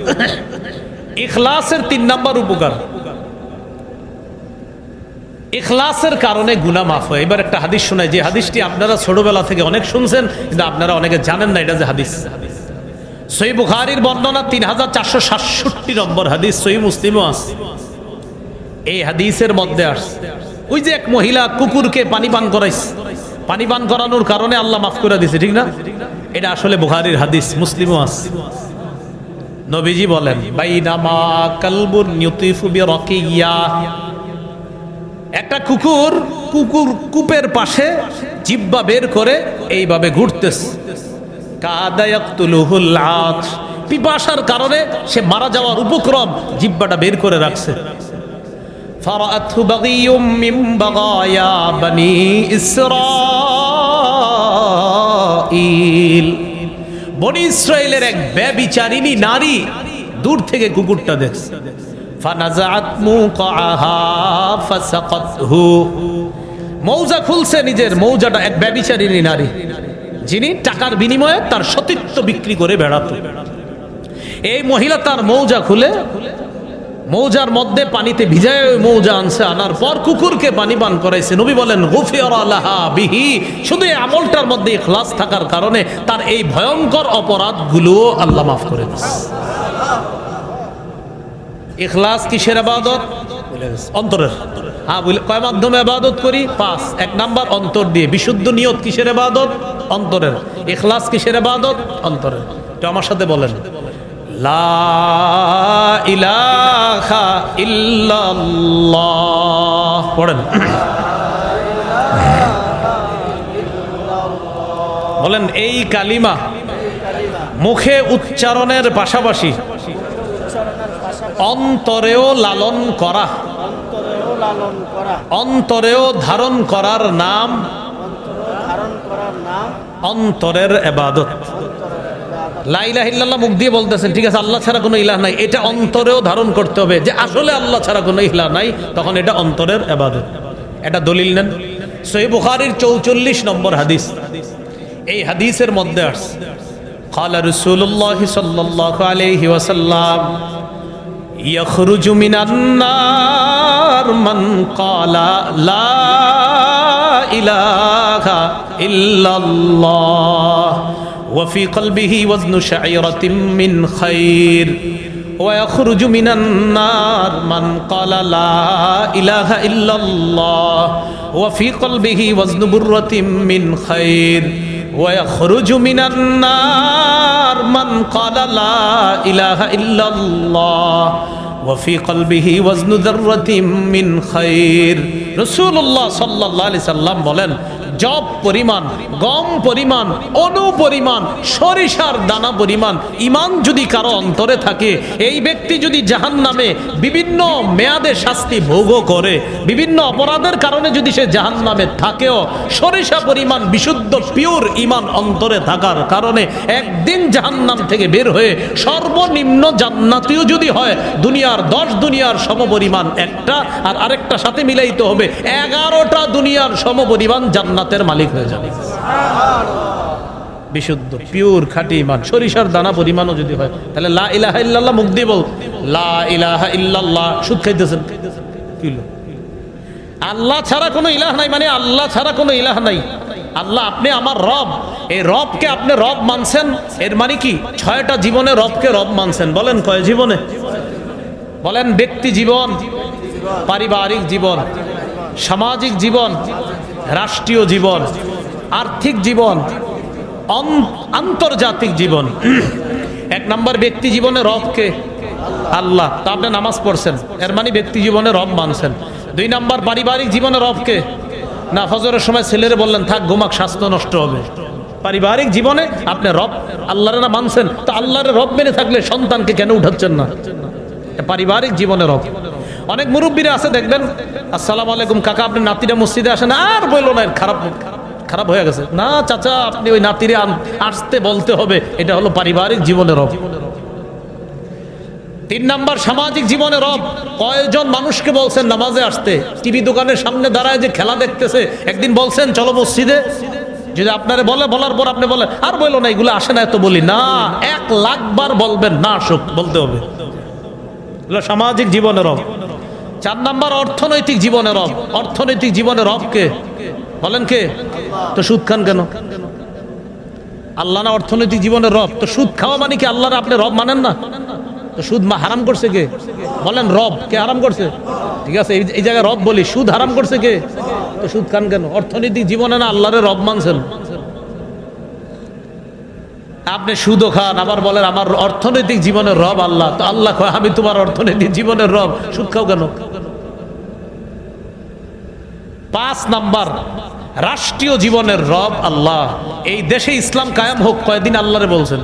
ইখলাসের 3 নাম্বার উপকার, ইখলাসের কারণে গুনাহ মাফ হয়। এবার একটা হাদিস শোনায়, যে হাদিসটি আপনারা ছোটবেলা থেকে অনেক শুনছেন, কিন্তু আপনারা অনেকে জানেন না এটা যে হাদিস। সহিহ বুখারীর বর্ণনা 3467 নম্বর হাদিস, সহিহ মুসলিমও আছে। এই হাদিসের মধ্যে আসছে, ওই যে এক মহিলা কুকুরকে পানি পান করাইছে, পানি পান করানোর কারণে আল্লাহ মাফ করে দিয়েছে, ঠিক না? এটা আসলে বুখারীর হাদিস, মুসলিমও আছে। নবীজি বলেন বাইনামা কালবুন ইউতিফু বিরাকিয়া, একটা কুকুর কূপের পাশে জিহ্বা বের করে এইভাবে ঘুরতেছে, কাদা ইয়াকতুলুহুল আতশ, পিপাসার কারণে সে মারা যাওয়ার উপক্রম, জিহ্বাটা বের করে রাখছে। ফারাআতহু বাগিয়ুম মিন বাগায়া বনি ইসরাঈল, বনি ইসরাইলের এক ব্যভিচারিণী নারী দূর থেকে কুকুরটা দেখছে। ফানাজাআত মুকাআহা ফাসাকাতহু, মৌজা খুলছে নিজের মৌজাটা, এক ব্যভিচারিণী নারী যিনি টাকার বিনিময়ে তার সতীত্ব বিক্রি করে বেড়াতো। এই মহিলা তার মৌজা খুলে মৌজার মধ্যে পানিতে ভিজায় ওই মৌজা আনছে, আনার পর কুকুরকে পানি পান করাইছে। নবী বলেন গুফিরা লাহা বিহি, শুধু এই আমলটার মধ্যে ইখলাস থাকার কারণে তার এই ভয়ঙ্কর অপরাধগুলো আল্লাহ মাফ করে দিয়েছে। ইখলাস কিসের ইবাদত? অন্তরের। হ্যাঁ, কয় মাধ্যমে ইবাদত করি? 5। 1 নাম্বার অন্তর দিয়ে। বিশুদ্ধ নিয়ত কিসের ইবাদত? অন্তরের। ইখলাস কিসের ইবাদত? অন্তরের। তো আমার সাথে বলেন লা ইলাহা ইল্লাল্লাহ, পড়েন। বলেন এই কালিমা মুখে উচ্চারণের পাশাপাশি অন্তরেও লালন করা, অন্তরেও ধারণ করার নাম অন্তরের ইবাদত। লা ইলাহা ইল্লাল্লাহ মুখ দিয়ে বলতেছেন, ঠিক আছে, আল্লাহ ছাড়া কোনো ইলাহ নাই, এটা অন্তরেও ধারণ করতে হবে যে আসলে আল্লাহ ছাড়া কোনো ইলাহ নাই, তখন এটা অন্তরের ইবাদত। এটা দলিল নেন, সহিহ বুখারীর 44 নম্বর হাদিস। এই হাদিসের মধ্যে আসছে ক্বালা রাসূলুল্লাহ সাল্লাল্লাহু আলাইহি ওয়াসাল্লাম ইয়াখরুজু মিনান নার মান ক্বালা লা ইলাহা ইল্লাল্লাহ ওয়া ফি কলবিহি ওয়াজনু শাঈরাতিন মিন খায়র ওয়া ইয়াখরুজু মিনান নার মান ক্বালা লা ইলাহা ইল্লাল্লাহ ওয়া ফি কলবিহি ওয়াজনু বুররাতিন মিন খায়র ويخرج من النار من قال لا إله إلا الله وفي قلبه وزن ذرة من خير। রাসূলুল্লাহ সাল্লাল্লাহু আলাইহি সাল্লাম বলেন, জব পরিমাণ, গম পরিমাণ, অনু পরিমাণ, সরিষার দানা পরিমাণ ঈমান যদি কারো অন্তরে থাকে, এই ব্যক্তি যদি জাহান্নামে বিভিন্ন মেয়াদে শাস্তি ভোগও করে, বিভিন্ন অপরাধের কারণে যদি সে জাহান্নামে থাকেও, সরিষা পরিমাণ বিশুদ্ধ পিওর ঈমান অন্তরে থাকার কারণে একদিন জাহান্নাম থেকে বের হয়ে সর্বনিম্ন জান্নাতীয় যদি হয়, দুনিয়ার 10 দুনিয়ার সমপরিমাণ একটা, আর আরেকটা সাথে মিলাইতে হবে 11টা দুনিয়ার সমপরিমাণ জান্নাতের মালিক হয়ে যাবে। বিশুদ্ধ পিওর খাঁটি ঈমান, সরিষার দানা পরিমাণও যদি হয়, তাহলে লা ইলাহা ইল্লাল্লাহ মুখ দিয়ে বল, লা ইলাহা ইল্লাল্লাহ। সুদ খাইতেছেন কি হলো? আল্লাহ ছাড়া কোনো ইলাহ নাই, মানে আল্লাহ ছাড়া কোনো ইলাহ নাই। আল্লাহ আপনি আমার রব, এই রবকে আপনি রব মানছেন, এর মানে কি 6টা জীবনে রবকে রব মানছেন। বলেন কয় জীবনে? বলেন ব্যক্তি জীবন, পারিবারিক জীবন, সামাজিক জীবন, রাষ্ট্রীয় জীবন, আর্থিক জীবন, আন্তর্জাতিক জীবন। 1 নাম্বার ব্যক্তি জীবনে রবকে আল্লাহ, তা আপনি নামাজ পড়ছেন, এর মানে ব্যক্তি জীবনে রব মানছেন। 2 নাম্বার পারিবারিক জীবনে রবকে না, ফজরের সময় ছেলেরে বললেন থাক ঘুমাক, স্বাস্থ্য নষ্ট হবে। পারিবারিক জীবনে আপনি রব আল্লাহরে না মানছেন, তো আল্লাহরে রব মেনে থাকলে সন্তানকে কেন উঠাচ্ছেন না? পারিবারিক জীবনে রব। অনেক মুরব্বীরা আছে দেখবেন, আসসালামু আলাইকুম কাকা, আপনি নাতিরা মসজিদে আসেন, আর বললো না খারাপ হয়ে গেছে। না চাচা, আপনি ওই নাতিরে আসতে বলতে হবে, এটা হলো পারিবারিক জীবনের রব। 3 নাম্বার সামাজিক জীবনে রব। কয়জন মানুষকে বলছেন নামাজে আসতে? টিভি দোকানের সামনে দাঁড়ায় যে খেলা দেখতেছে, একদিন বলছেন চলো মসজিদে? যদি আপনারে বলার পর আপনি বলেন আর বললো না, এগুলো আসে না, এত বলি না, 1 লাখ বার বলবেন না, আসুক বলতে হবে। সামাজিক জীবনে রব। 4 নাম্বার অর্থনৈতিক জীবনে রব। অর্থনৈতিক জীবনে রব কে? বলেন কে? তো সুদ খান কেন? আল্লাহ না অর্থনৈতিক জীবনের রব, তো সুদ খাওয়া মানে কি আল্লাহর আপনি রব মানেন না? তো সুদ হারাম করছে কে? বলেন রব কে হারাম করছে? ঠিক আছে, এই জায়গায় রব বলি, সুদ হারাম করছে কে? তো সুদ খান কেন? অর্থনৈতিক জীবনে না আল্লাহরে রব মানছেন। আপনি সুদও খান, আবার বলেন আমার অর্থনৈতিক জীবনের রব আল্লাহ। তো আল্লাহ কয় আমি তোমার অর্থনৈতিক জীবনের রব, সুদ খাও কেন? 5 নাম্বার, রাষ্ট্রীয় জীবনের রব আল্লাহ। এই দেশে ইসলাম কায়েম হোক, কয়দিন আল্লাহরে বলছেন?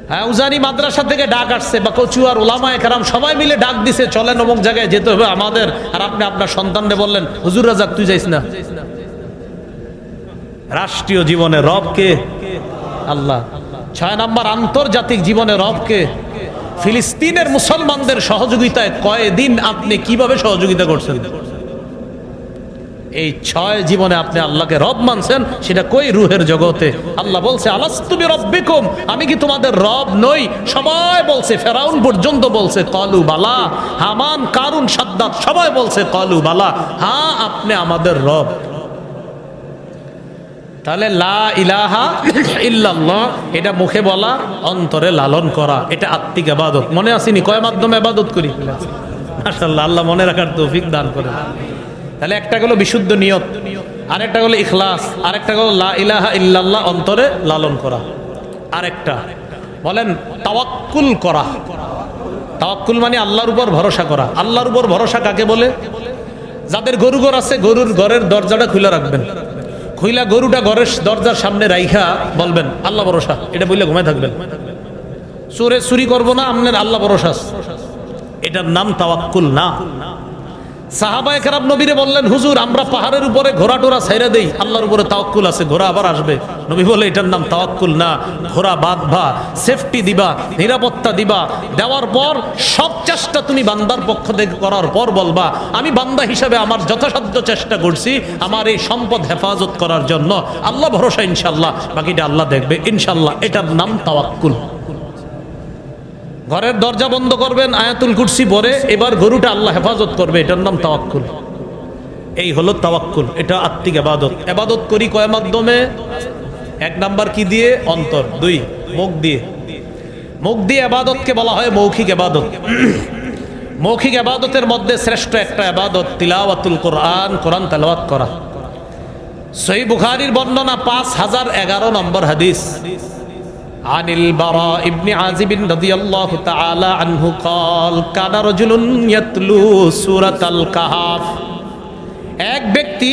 হ্যাঁ, উজানি মাদ্রাসা থেকে ডাক আসছে, বা কচুয়ার ওলামায়ে কেরাম সবাই মিলে ডাক দিছে, চলেন অমুক জায়গায় যেতে হবে আমাদের। আর আপনি আপনার সন্তানরে বললেন হুজুর রাজাক তুই যাইস না। রাষ্ট্রীয় জীবনের রব কে? আল্লাহ। 6 নাম্বার, আন্তর্জাতিক জীবনের রব কে? ফিলিস্তিনের মুসলমানদের সহযোগিতায় কয়দিন আপনি কিভাবে সহযোগিতা করছেন? এই 6 জীবনে আপনি আল্লাহকে রব মানছেন, সেটা কই? রুহের জগতে। আল্লাহ বলছে আলাস্তু বিরাব্বিকুম, আমি কি তোমাদের রব নই? সবাই বলছে, ফেরাউন পর্যন্ত বলছে ক্বালু বালা, হামান কারুন সাদ্দাত সবাই বলছে ক্বালু বালা, হ্যাঁ আপনি আমাদের রব। তাহলে লা ইলাহা ইল্লাল্লাহ এটা মুখে বলা, অন্তরে লালন করা, এটা আত্মিক ইবাদত। মনে আসেনি কয় মাধ্যমে ইবাদত করি? মাশাআল্লাহ, আল্লাহ মনে রাখার তৌফিক দান করেন। তাহলে একটা হলো বিশুদ্ধ নিয়ত, আরেকটা হলো ইখলাস, আরেকটা হলো লা ইলাহা ইল্লাল্লাহ অন্তরে লালন করা, আরেকটা বলেন তাওয়াক্কুল করা। তাওয়াক্কুল মানে আল্লাহর উপর ভরসা করা। আল্লাহর উপর ভরসা কাকে বলে? যাদের গরু ঘর আছে, গরুর ঘরের দরজাটা খুলে রাখবেন, খুইলা গরুটা ঘরের দরজার সামনে রাইখা বলবেন আল্লাহ ভরসা, এটা বললে ঘুমায় থাকবেন। চোরে চুরি করবো না, আপনার আল্লাহ ভরসা, এটার নাম তাওয়াক্কুল না। সাহাবায়ে কেরাম নবীরে বললেন হুজুর আমরা পাহাড়ের উপরে ঘোড়া টোরা ছাইরা দেই, আল্লাহর উপরে তাওয়াক্কুল আছে, ঘোড়া আবার আসবে। নবী বলে এটার নাম তাওয়াক্কুল না। ঘোড়া বাঁধবা, সেফটি দিবা, নিরাপত্তা দিবা, দেওয়ার পর সব চেষ্টা তুমি বান্দার পক্ষ থেকে করার পর বলবা আমি বান্দা হিসাবে আমার যথাসাধ্য চেষ্টা করছি আমার এই সম্পদ হেফাজত করার জন্য, আল্লাহ ভরসা ইনশাল্লাহ, বাকিটা আল্লাহ দেখবে ইনশাল্লাহ। এটার নাম তাওয়াক্কুল। ঘরের দরজা বন্ধ করবেন, আয়াতুল কুরসি পড়ে এবার গরুটা আল্লাহ হেফাজত করবে, এটার নাম তাওয়াক্কুল। এই হলো তাওয়াক্কুল, এটা আত্মিক ইবাদত। ইবাদত করি কয় মাধ্যমে? 1 নাম্বার কি দিয়ে? অন্তর। 2 মুখ দিয়ে। মুখ দিয়ে ইবাদতকে বলা হয় মৌখিক ইবাদত। মৌখিক ইবাদতের মধ্যে শ্রেষ্ঠ একটা ইবাদত তিলাওয়াতুল কোরআন, কোরআন তেলাওয়াত করা। সহিহ বুখারীর বর্ণনা 5011 নম্বর হাদিস। আনিল বারা ইবনে আযিব রাদিয়াল্লাহু তাআলা আনহু قال কান রাজুলুন ইয়াতলু সূরাতাল কাহফ, এক ব্যক্তি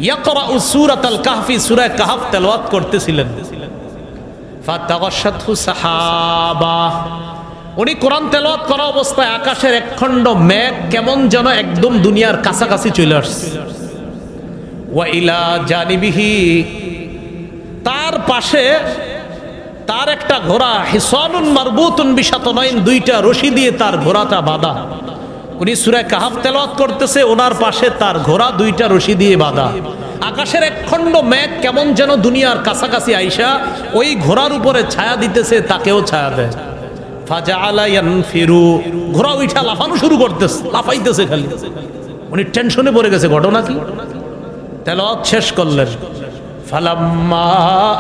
ইয়াকরা সূরাতাল কাহফি, সূরা কাহফ তেলাওয়াত করতেছিলেন। ফাতাগাশাতহু সাহাবা, উনি কোরআন তেলাওয়াত করা অবস্থায় আকাশের এক খণ্ড মেঘ কেমন যেন একদম দুনিয়ার কাছাকাছি চলে আসছে। ওয়া ইলা জানিবিহি, তার পাশে তার একটা ঘোড়া, হিসানুন মারবুতুন বিশাতনাইন, 2টা রশি দিয়ে তার ঘোড়াটা বাঁধা। উনি সূরা কাহফ তেলাওয়াত করতেছে, ওনার পাশে তার ঘোড়া 2টা রশি দিয়ে বাঁধা। আকাশের এক খণ্ড মেঘ কেমন যেন দুনিয়ার কাছাকাছি আইসা ওই ঘোড়ার উপরে ছায়া দিতেছে, তাকেও ছায়া দেয়। ফাজাআলা ইয়ানফিরু, ঘোড়া উঠা লাফানো শুরু করতেছে, লাফাইতেছে খালি। উনি টেনশনে পড়ে গেছে, ঘটনা কি? তেলাওয়াত শেষ করলেন। ফালাম্মা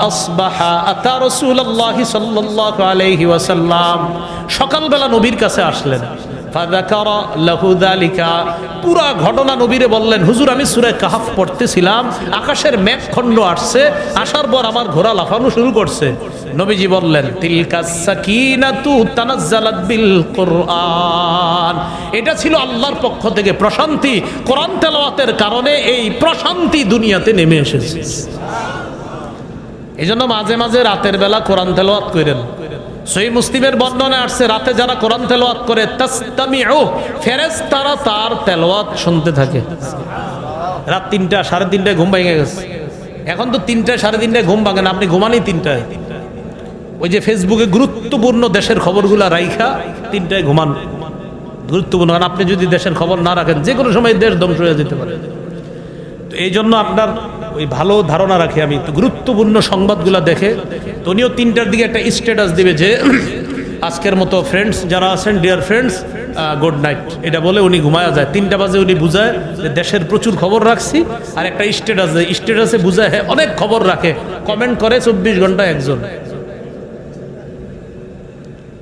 আসবাহা আতা রাসূলুল্লাহি সাল্লাল্লাহু আলাইহি ওয়াসাল্লাম, সকালবেলা নবীর কাছে আসলেন। ফাযাকারা লাহু যালিকা, পুরা ঘটনা নবীরে বললেন হুজুর আমি সূরা কাহফ পড়তেছিলাম, আকাশের মেঘখণ্ড আসছে, আসার পর আমার ঘোড়া লাফানো শুরু করছে। নবীজি বললেন তিলকাস সাকিনাতু তানাজ্জালাত বিল কুরআন, এটা ছিল আল্লাহর পক্ষ থেকে প্রশান্তি, কোরআন তেলাওয়াতের কারণে এই প্রশান্তি দুনিয়াতে নেমে এসেছে। এজন্য মাঝে মাঝে রাতের বেলা কোরআন তেলাওয়াত করেন। সহিহ মুসলিমের বর্ণনা আসছে রাতে যারা কোরআন তেলাওয়াত করে তাসতামিউ, ফেরেশতারা তার তেলাওয়াত শুনতে থাকে। রাত 3টা 3:30টায় ঘুম ভেঙে গেছে। এখন তো 3টা 3:30টায় ঘুম ভাঙে না, আপনি ঘুমানই 3টায়। ওই যে ফেসবুকে গুরুত্বপূর্ণ দেশের খবরগুলা রাইখা 3টায় ঘুমান, গুরুত্বপূর্ণ। কারণ আপনি যদি দেশের খবর না রাখেন যে কোনো সময় দেশ ধ্বংস হয়ে যেতে পারে। তো এই জন্য আপনার ওই ভালো ধারণা রাখি আমি, তো গুরুত্বপূর্ণ সংবাদগুলো দেখে তো উনিও 3টার দিকে একটা স্ট্যাটাস দিবে যে আজকের মতো ফ্রেন্ডস যারা আছেন, ডিয়ার ফ্রেন্ডস গুড নাইট, এটা বলে উনি ঘুমায়া যায়। 3টা বাজে উনি বুঝায় যে দেশের প্রচুর খবর রাখছি, আর একটা স্ট্যাটাস দেয়, স্ট্যাটাসে বুঝায় হ্যাঁ অনেক খবর রাখে, কমেন্ট করে 24 ঘন্টা একজন।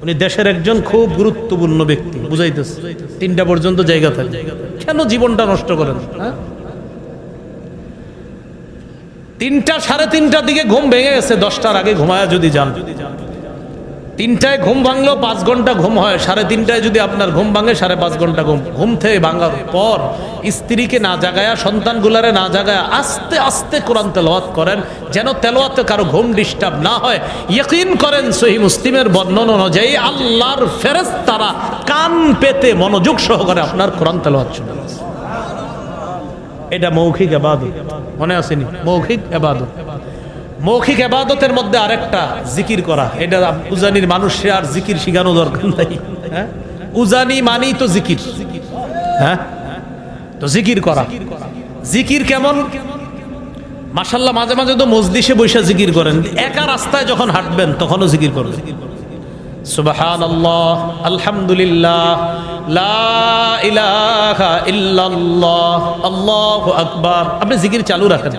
উনি দেশের একজন খুব গুরুত্বপূর্ণ ব্যক্তি, বুঝাইতেছে 3টা পর্যন্ত জায়গা থাকে। কেন জীবনটা নষ্ট করেন? হ্যাঁ, 3টা 3:30টার দিকে ঘুম ভেঙে গেছে, 10টার আগে ঘুমায় যদি যান, 3টায় ঘুম ভাঙলো 5 ঘন্টা ঘুম হয়, 3:30টায় যদি আপনার ঘুম ভাঙে 5.5 ঘন্টা ঘুম থেকে ভাঙার পর স্ত্রীকে না জাগায়া, সন্তানগুলারে না জাগায়া আস্তে আস্তে কোরআন তেলাওয়াত করেন, যেন তেলাওয়াতে কারো ঘুম ডিস্টার্ব না হয়। ইয়াকিন করেন সহিহ মুসলিমের বর্ণনা অনুযায়ী আল্লাহর ফেরেশতারা কান পেতে মনোযোগ সহকারে আপনার কোরআন তেলাওয়াত শুনে। এটা মৌখিক ইবাদত, মনে আসেনি? মৌখিক ইবাদত। মৌখিক ইবাদতের মধ্যে আরেকটা জিকির করা, এটা উজানির মানুষে আর জিকির শিখানো দরকার নাই। হ্যাঁ, উজানি মানি তো জিকির। হ্যাঁ, তো জিকির করা। জিকির কেমন? মাশাআল্লাহ, মাঝে মাঝে তো মজলিসে বসে জিকির করেন, একা রাস্তায় যখন হাঁটবেন তখনও জিকির করবেন। সুবহানাল্লাহ, আলহামদুলিল্লাহ, লা ইলাহা ইল্লাল্লাহ, আল্লাহু আকবার। আপনি জিকির চালু রাখেন।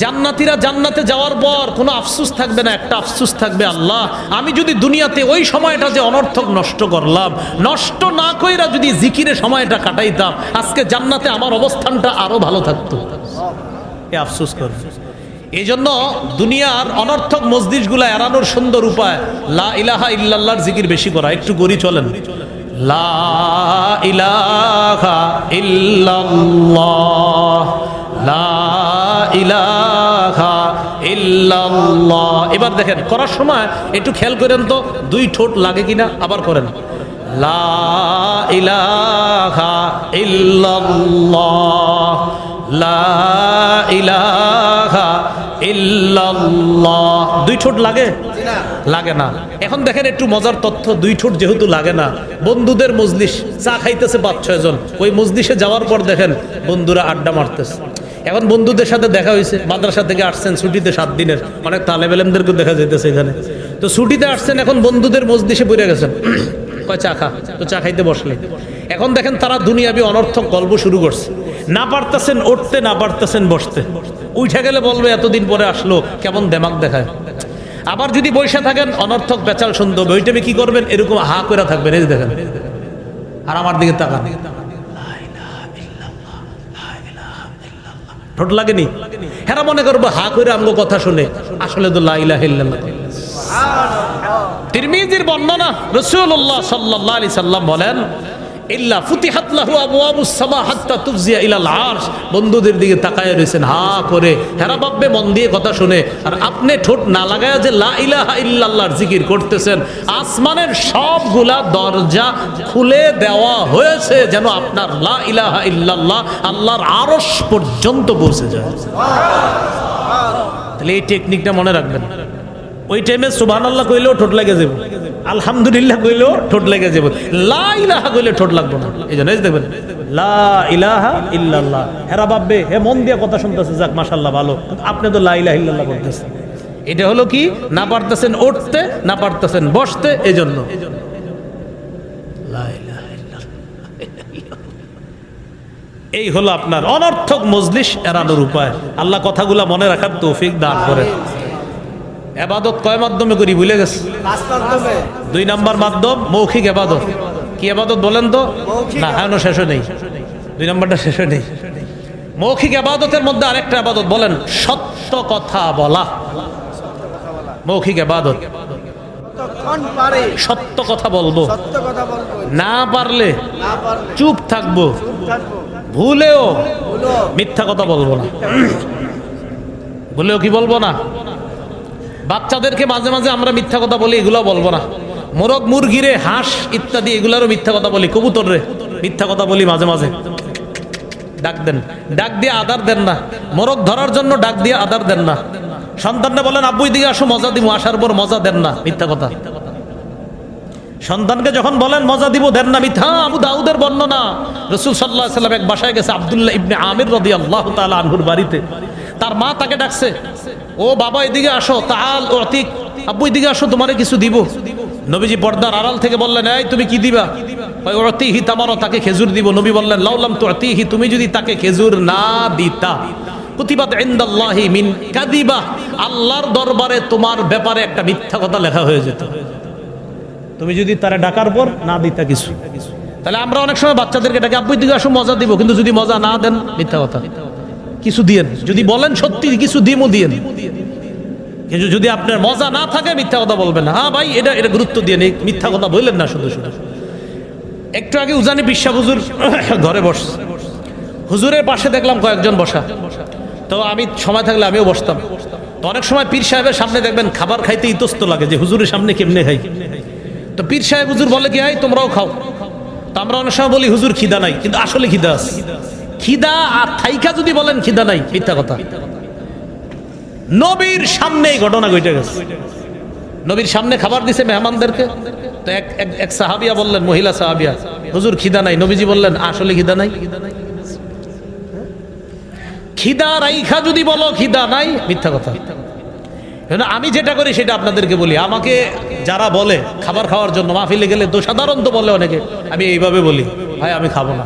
জান্নাতীরা জান্নাতে যাওয়ার পর কোনো আফসোস থাকবে না, একটা আফসোস থাকবে, আল্লাহ আমি যদি দুনিয়াতে ওই সময়টা যে অনর্থক নষ্ট করলাম, নষ্ট না কইরা যদি জিকিরে সময়টা কাটাইতাম, আজকে জান্নাতে আমার অবস্থানটা আরো ভালো থাকতো। এ আফসোস করবে। এই জন্য দুনিয়ার অনর্থক মজলিসগুলা এড়ানোর সুন্দর উপায় লা ইলাহা ইল্লাল্লাহর জিকির বেশি করা। একটু গড়ি চলেন, লা ইলাহা ইল্লাল্লাহ, লা ইলাহা ইল্লাল্লাহ। এবার দেখেন করার সময় একটু খেয়াল করেন তো, 2 ঠোঁট লাগে কিনা। আবার করেন, লা ইলাহা ইল্লাল্লাহ, লা ইলাহা ইল্লাল্লাহ। 2 ঠোঁট লাগে? লাগে না। এখন দেখেন একটু মজার তথ্য, 2 ঠোঁট যেহেতু লাগে না, বন্ধুদের মজলিস, চা খাইতেছে 5-6 জন, ওই মজলিসে যাওয়ার পর দেখেন বন্ধুরা আড্ডা মারতেছে। এখন বন্ধুদের সাথে দেখা হয়েছে, মাদ্রাসা থেকে আসছেন ছুটিতে 7 দিনের, অনেক তালেব ইলমদেরকে দেখা যেতেছে এখানে। তো ছুটিতে আসছেন, এখন বন্ধুদের মজলিসে বসে গেছেন, কয় চা খা, তো চা খাইতে বসলে এখন দেখেন তারা দুনিয়াবি অনর্থক গল্প শুরু করছে। না পারতেছেন উঠতে, না পারতেছেন বসতে। উঠে গেলে বলবে এতদিন পরে আসলো, কেমন দেমাক দেখায়। আবার যদি বসে থাকেন অনর্থক বেচাল শুনতে হবে, ওই টাইমে কি করবেন? এরকম হা করে থাকবেন, এই দেখেন, আর আমার দিকে তাকান, ঠোঁট লাগেনি? হেরা মনে করবো হা করে আমগো কথা শুনে, আসলে তো লা ইলাহা ইল্লাল্লাহ। তিরমিজির বর্ণনা, রাসূলুল্লাহ সাল্লাল্লাহু আলাইহি সাল্লাম বলেন, ইল্লা ফুতিহাত লাহু আবওয়াবুস সামা হাত্তা তুফজিয়া ইলাল আরশ। বন্ধুদের দিকে তাকায় রয়েছেন হা করে, হেরা ভাববে মন দিয়ে কথা শুনে, আর আপনি ঠোঁট না লাগায় যে লা ইলাহা ইল্লাল্লাহর জিকির করতেছেন, আসমানের সবগুলা দরজা খুলে দেওয়া হয়েছে যেন আপনার লা ইলাহা ইল্লাল্লাহ আল্লাহর আরশ পর্যন্ত পৌঁছে যায়। তাহলে এই টেকনিকটা মনে রাখবেন। ওই টাইমে সুবহানাল্লাহ কইলেও ঠোঁট লেগে যাবে, আলহামদুলিল্লাহ কইলেও ঠোঁট লেগে যাবে, লা ইলাহা কইলে ঠোঁট লাগবে না। এই জন্য দেখবেন লা ইলাহা ইল্লাল্লাহ, হেরা ভাববে হে মন দিয়ে কথা শুনতেছে, যাক মাশাআল্লাহ ভালো, আপনি তো লা ইলাহা ইল্লাল্লাহ বলতেছেন। এটা হলো কি? না পারতেছেন উঠতে, না পারতেছেন বসতে, এজন্য লা ইলাহা ইল্লাল্লাহ। এই হলো আপনার অনর্থক মজলিস এড়ানোর উপায়। আল্লাহ কথাগুলা মনে রাখার তৌফিক দান করেন। এবাদত কয় মাধ্যমে করি ভুলে গেছে? 2 নাম্বার মাধ্যম মৌখিক এবাদত। কি এবাদত বলেন তো? না, এখনো শেষ নেই, 2 নাম্বারটা শেষ নেই। মৌখিক এবাদতের মধ্যে আরেকটা এবাদত বলেন, সত্য কথা বলা। মৌখিক এবাদত, সত্য কথা বলবো, না পারলে চুপ থাকবো, ভুলেও মিথ্যা কথা বলবো না। ভুলেও কি বলবো না? বাচ্চাদেরকে মাঝে মাঝে আমরা মিথ্যা কথা বলি, এগুলো বলবো না। মোরগ মুরগিরে, হাঁস ইত্যাদি এগুলারও মিথ্যা কথা বলি। কবুতর রে মিথ্যা কথা বলি মাঝে মাঝে। ডাক দেন, ডাক দিয়ে আদার দেন না। মোরগ ধরার জন্য ডাক দিয়ে আদার দেন না। সন্তানরা বলেন আব্বু এদিকে আসো মজা দিব, আসার পর মজা দেন না, মিথ্যা কথা। সন্তানকে যখন বলেন মজা দিব, দেন না, মিথ্যা। আবু দাউদের বর্ণনা, রাসূল সাল্লাল্লাহু আলাইহি ওয়াসাল্লাম এক বাসায় গেছে, আব্দুল্লাহ ইবনে আমির রাদিয়াল্লাহু তাআলা আনহুর বাড়িতে। তার মা তাকে ডাকছে, ও বাবা এদিকে আসো, তাআল উতিক, আব্বু এদিকে আসো তোমারে কিছু দিব। নবীজি পর্দার আড়াল থেকে বললেন, এই তুমি কি দিবা? ওই উতিহি তামারা, তাকে খেজুর দিব। নবী বললেন, লাউলাম তুতিহি, তুমি যদি তাকে খেজুর না দিতা, কুতিবাত ইনদাল্লাহি মিন কাযিবা, আল্লাহর দরবারে তোমার ব্যাপারে একটা মিথ্যা কথা লেখা হয়ে যেত। তুমি যদি তারে ডাকার পর না দিতা কিছু। তাহলে আমরা অনেক সময় বাচ্চাদেরকে ডাকি, আব্বু এদিকে আসো মজা দিব, কিন্তু যদি মজা না দেন, মিথ্যা কথা। কিছু দিয়েন, যদি বলেন সত্যি কিছু দিমও দিয়েন, কিন্তু যদি আপনার মজা না থাকে মিথ্যা কথা বলবেন না। হ্যাঁ ভাই এটা এটা গুরুত্ব দিয়ে মিথ্যা কথা বললেন না শুধু শুধু। একটু আগে উজানি বিশ্বাস হুজুর ঘরে বসছে, হুজুরের পাশে দেখলাম কয়েকজন বসা, তো আমি সময় থাকলে আমিও বসতাম। তো অনেক সময় পীর সাহেবের সামনে দেখবেন খাবার খাইতে ইতস্ত লাগে যে হুজুরের সামনে কেমনে খাই। তো পীর সাহেব হুজুর বলে কি হয় তোমরাও খাও, তো আমরা অনেক সময় বলি হুজুর খিদা নাই, কিন্তু আসলে খিদা আছে। খিদা আর থাইকা যদি বলেন খিদা নাই, মিথ্যা কথা। নবীর সামনে এই ঘটনা ঘটে গেছে, নবীর সামনে খাবার দিছে মেহমানদেরকে। তো এক সাহাবিয়া বললেন, মহিলা সাহাবিয়া, হুজুর খিদা নাই। নবীজি বললেন আসলে খিদা নাই। খিদা রাইখা যদি বলো খিদা নাই, মিথ্যা কথা। আমি যেটা করি সেটা আপনাদেরকে বলি। আমাকে যারা বলে খাবার খাওয়ার জন্য মাহফিলে গেলে তো সাধারণত বলে অনেকে, আমি এইভাবে বলি, ভাই আমি খাবো না।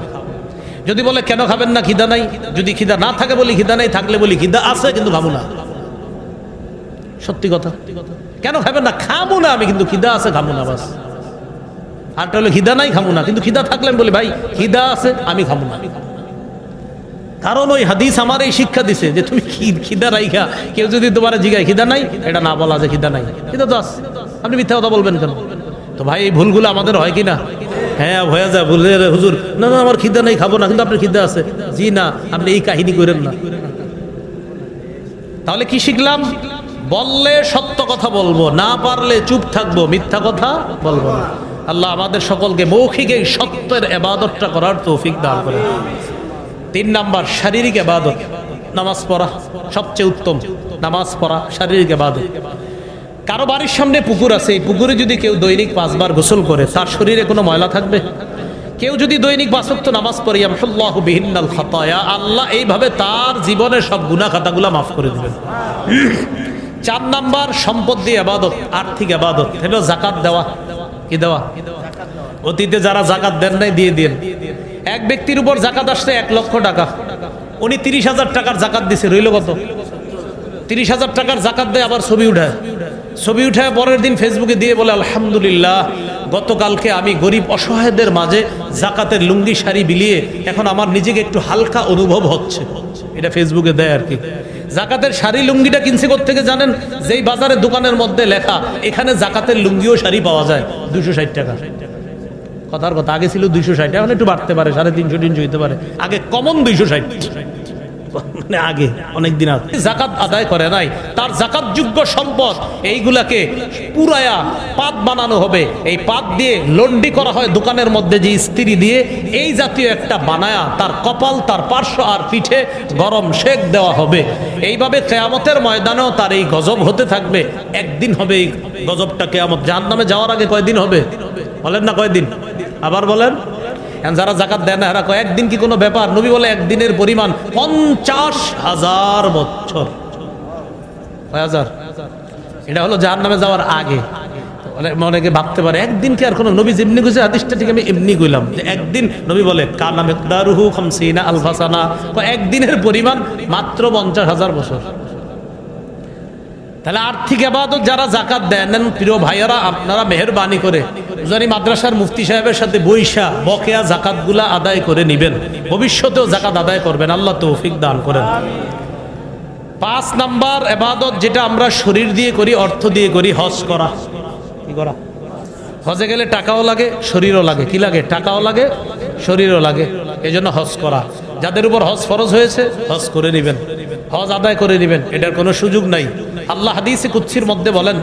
যদি বলে কেন খাবেন না, খিদা নাই। যদি খিদা না থাকে বলি খিদা নাই, থাকলে বলি খিদা আছে কিন্তু খাবো না। সত্যি কথা। কেন খাবেন না? খাবো না আমি, কিন্তু খিদা আছে খাবো না, বাস। আরটা হলো খিদা নাই খাবো না, কিন্তু খিদা থাকলে বলি ভাই খিদা আছে আমি খাবো না। কারণ ওই হাদিস আমার এই শিক্ষা দিছে যে তুমি খিদা রাইখা কেউ যদি তোমার জিগায় খিদা নাই, এটা না বলা যে খিদা নাই, খিদা তো আছে, আপনি মিথ্যা কথা বলবেন কেন? তো ভাই এই ভুলগুলো আমাদের হয় কি না? হ্যাঁ হয়ে যায়, ভুলে হুজুর না না আমার খিদা নাই খাবো না, কিন্তু আপনার খিদা আছে। জি না, আপনি এই কাহিনী করেন না। তাহলে কি শিখলাম? বললে সত্য কথা বলবো, না পারলে চুপ থাকবো, মিথ্যা কথা বলবো না। আল্লাহ আমাদের সকলকে মৌখিক এই সত্যের ইবাদতটা করার তৌফিক দান করেন। 3 নাম্বার শারীরিক ইবাদত, নামাজ পড়া সবচেয়ে উত্তম। নামাজ পড়া শারীরিক ইবাদত। কারো বাড়ির সামনে পুকুর আছে, এই পুকুরে যদি কেউ দৈনিক 5 বার গোসল করে, তার শরীরে কোনো ময়লা থাকবে? কেউ যদি দৈনিক 5 ওয়াক্ত নামাজ পড়ে, ইয়ামহুল্লাহু বিহিন্নাল খাতায়া, আল্লাহ এইভাবে তার জীবনের সব গুনাহ খাতাগুলো মাফ করে দিবেন। 4 নাম্বার সম্পদ দিয়ে ইবাদত, আর্থিক ইবাদত হলো যাকাত দেওয়া। কি দেওয়া? অতীতে যারা যাকাত দেন নাই দিয়ে দেন। এক ব্যক্তির উপর যাকাত আসছে 1 লক্ষ টাকা, উনি 30,000 টাকার যাকাত দিছে, রইল কত? 30,000 টাকার যাকাত দেয়, আবার ছবি উঠায় পরের দিন ফেসবুকে দিয়ে বলে আলহামদুলিল্লাহ, গতকালকে আমি গরিব অসহায়দের মাঝে যাকাতের লুঙ্গি শাড়ি বিলিয়ে এখন আমার নিজেকে একটু হালকা অনুভব হচ্ছে। এটা ফেসবুকে দেয় আর কি। যাকাতের শাড়ি লুঙ্গিটা কিনছে কোত্থেকে জানেন? যেই বাজারের দোকানের মধ্যে লেখা এখানে যাকাতের লুঙ্গি ও শাড়ি পাওয়া যায় 260 টাকা। কথার কথা, আগে ছিল 260, এখন একটু বাড়তে পারে, 350-300 হইতে পারে। আগে কমন 260, মানে আগে অনেক দিন আগে। যাকাত আদায় করে নাই, তার যাকাত যোগ্য সম্পদ এইগুলাকে পুরায়া পাত বানানো হবে। এই পাত দিয়ে লন্ডি করা হয় দোকানের মধ্যে, যে ইস্ত্রি দিয়ে এই জাতীয় একটা বানায়া তার কপাল, তার পার্শ্ব আর পিঠে গরম শেক দেওয়া হবে। এইভাবে কিয়ামতের ময়দানেও তার এই গজব হতে থাকবে। একদিন হবে এই গজবটা, কিয়ামত জাহান্নামে যাওয়ার আগে কয়দিন হবে বলেন না? কয়দিন? আবার বলেন। যারা যাকাত দেয় না এরা কয় একদিন কি কোনো ব্যাপার? নবী বলে একদিনের পরিমাণ 50,000 বছর। কয় হাজার? এটা হলো জাহান্নামে যাওয়ার আগে। অনেকে ভাবতে পারে একদিন কি আর কোনো, নবী যেমনি কইছে হাদিসটা ঠিক আমি এমনি কইলাম যে একদিন। নবী বলে কানা মিকদারুহু 50 আলফা সানা, একদিনের পরিমাণ মাত্র 50,000 বছর। তাহলে আর্থিক ইবাদত যারা যাকাত দেন, প্রিয় ভাইয়ারা, আপনারা মেহেরবানি করে জানি মাদ্রাসার মুফতি সাহেবের সাথে বৈশা বকেয়া যাকাতগুলা আদায় করে নেবেন, ভবিষ্যতেও যাকাত আদায় করবেন। আল্লাহ তৌফিক দান করেন। 5 নাম্বার ইবাদত যেটা আমরা শরীর দিয়ে করি, অর্থ দিয়ে করি, হজ করা। কি করা? হজে গেলে টাকাও লাগে, শরীরও লাগে। কি লাগে? টাকাও লাগে, শরীরও লাগে। এই জন্য হজ করা। যাদের উপর হজ ফরজ হয়েছে হজ করে নেবেন, হজ আদায় করে নেবেন, এটার কোনো সুযোগ নাই। আল্লাহ হাদিসে কুদসির মধ্যে বলেন,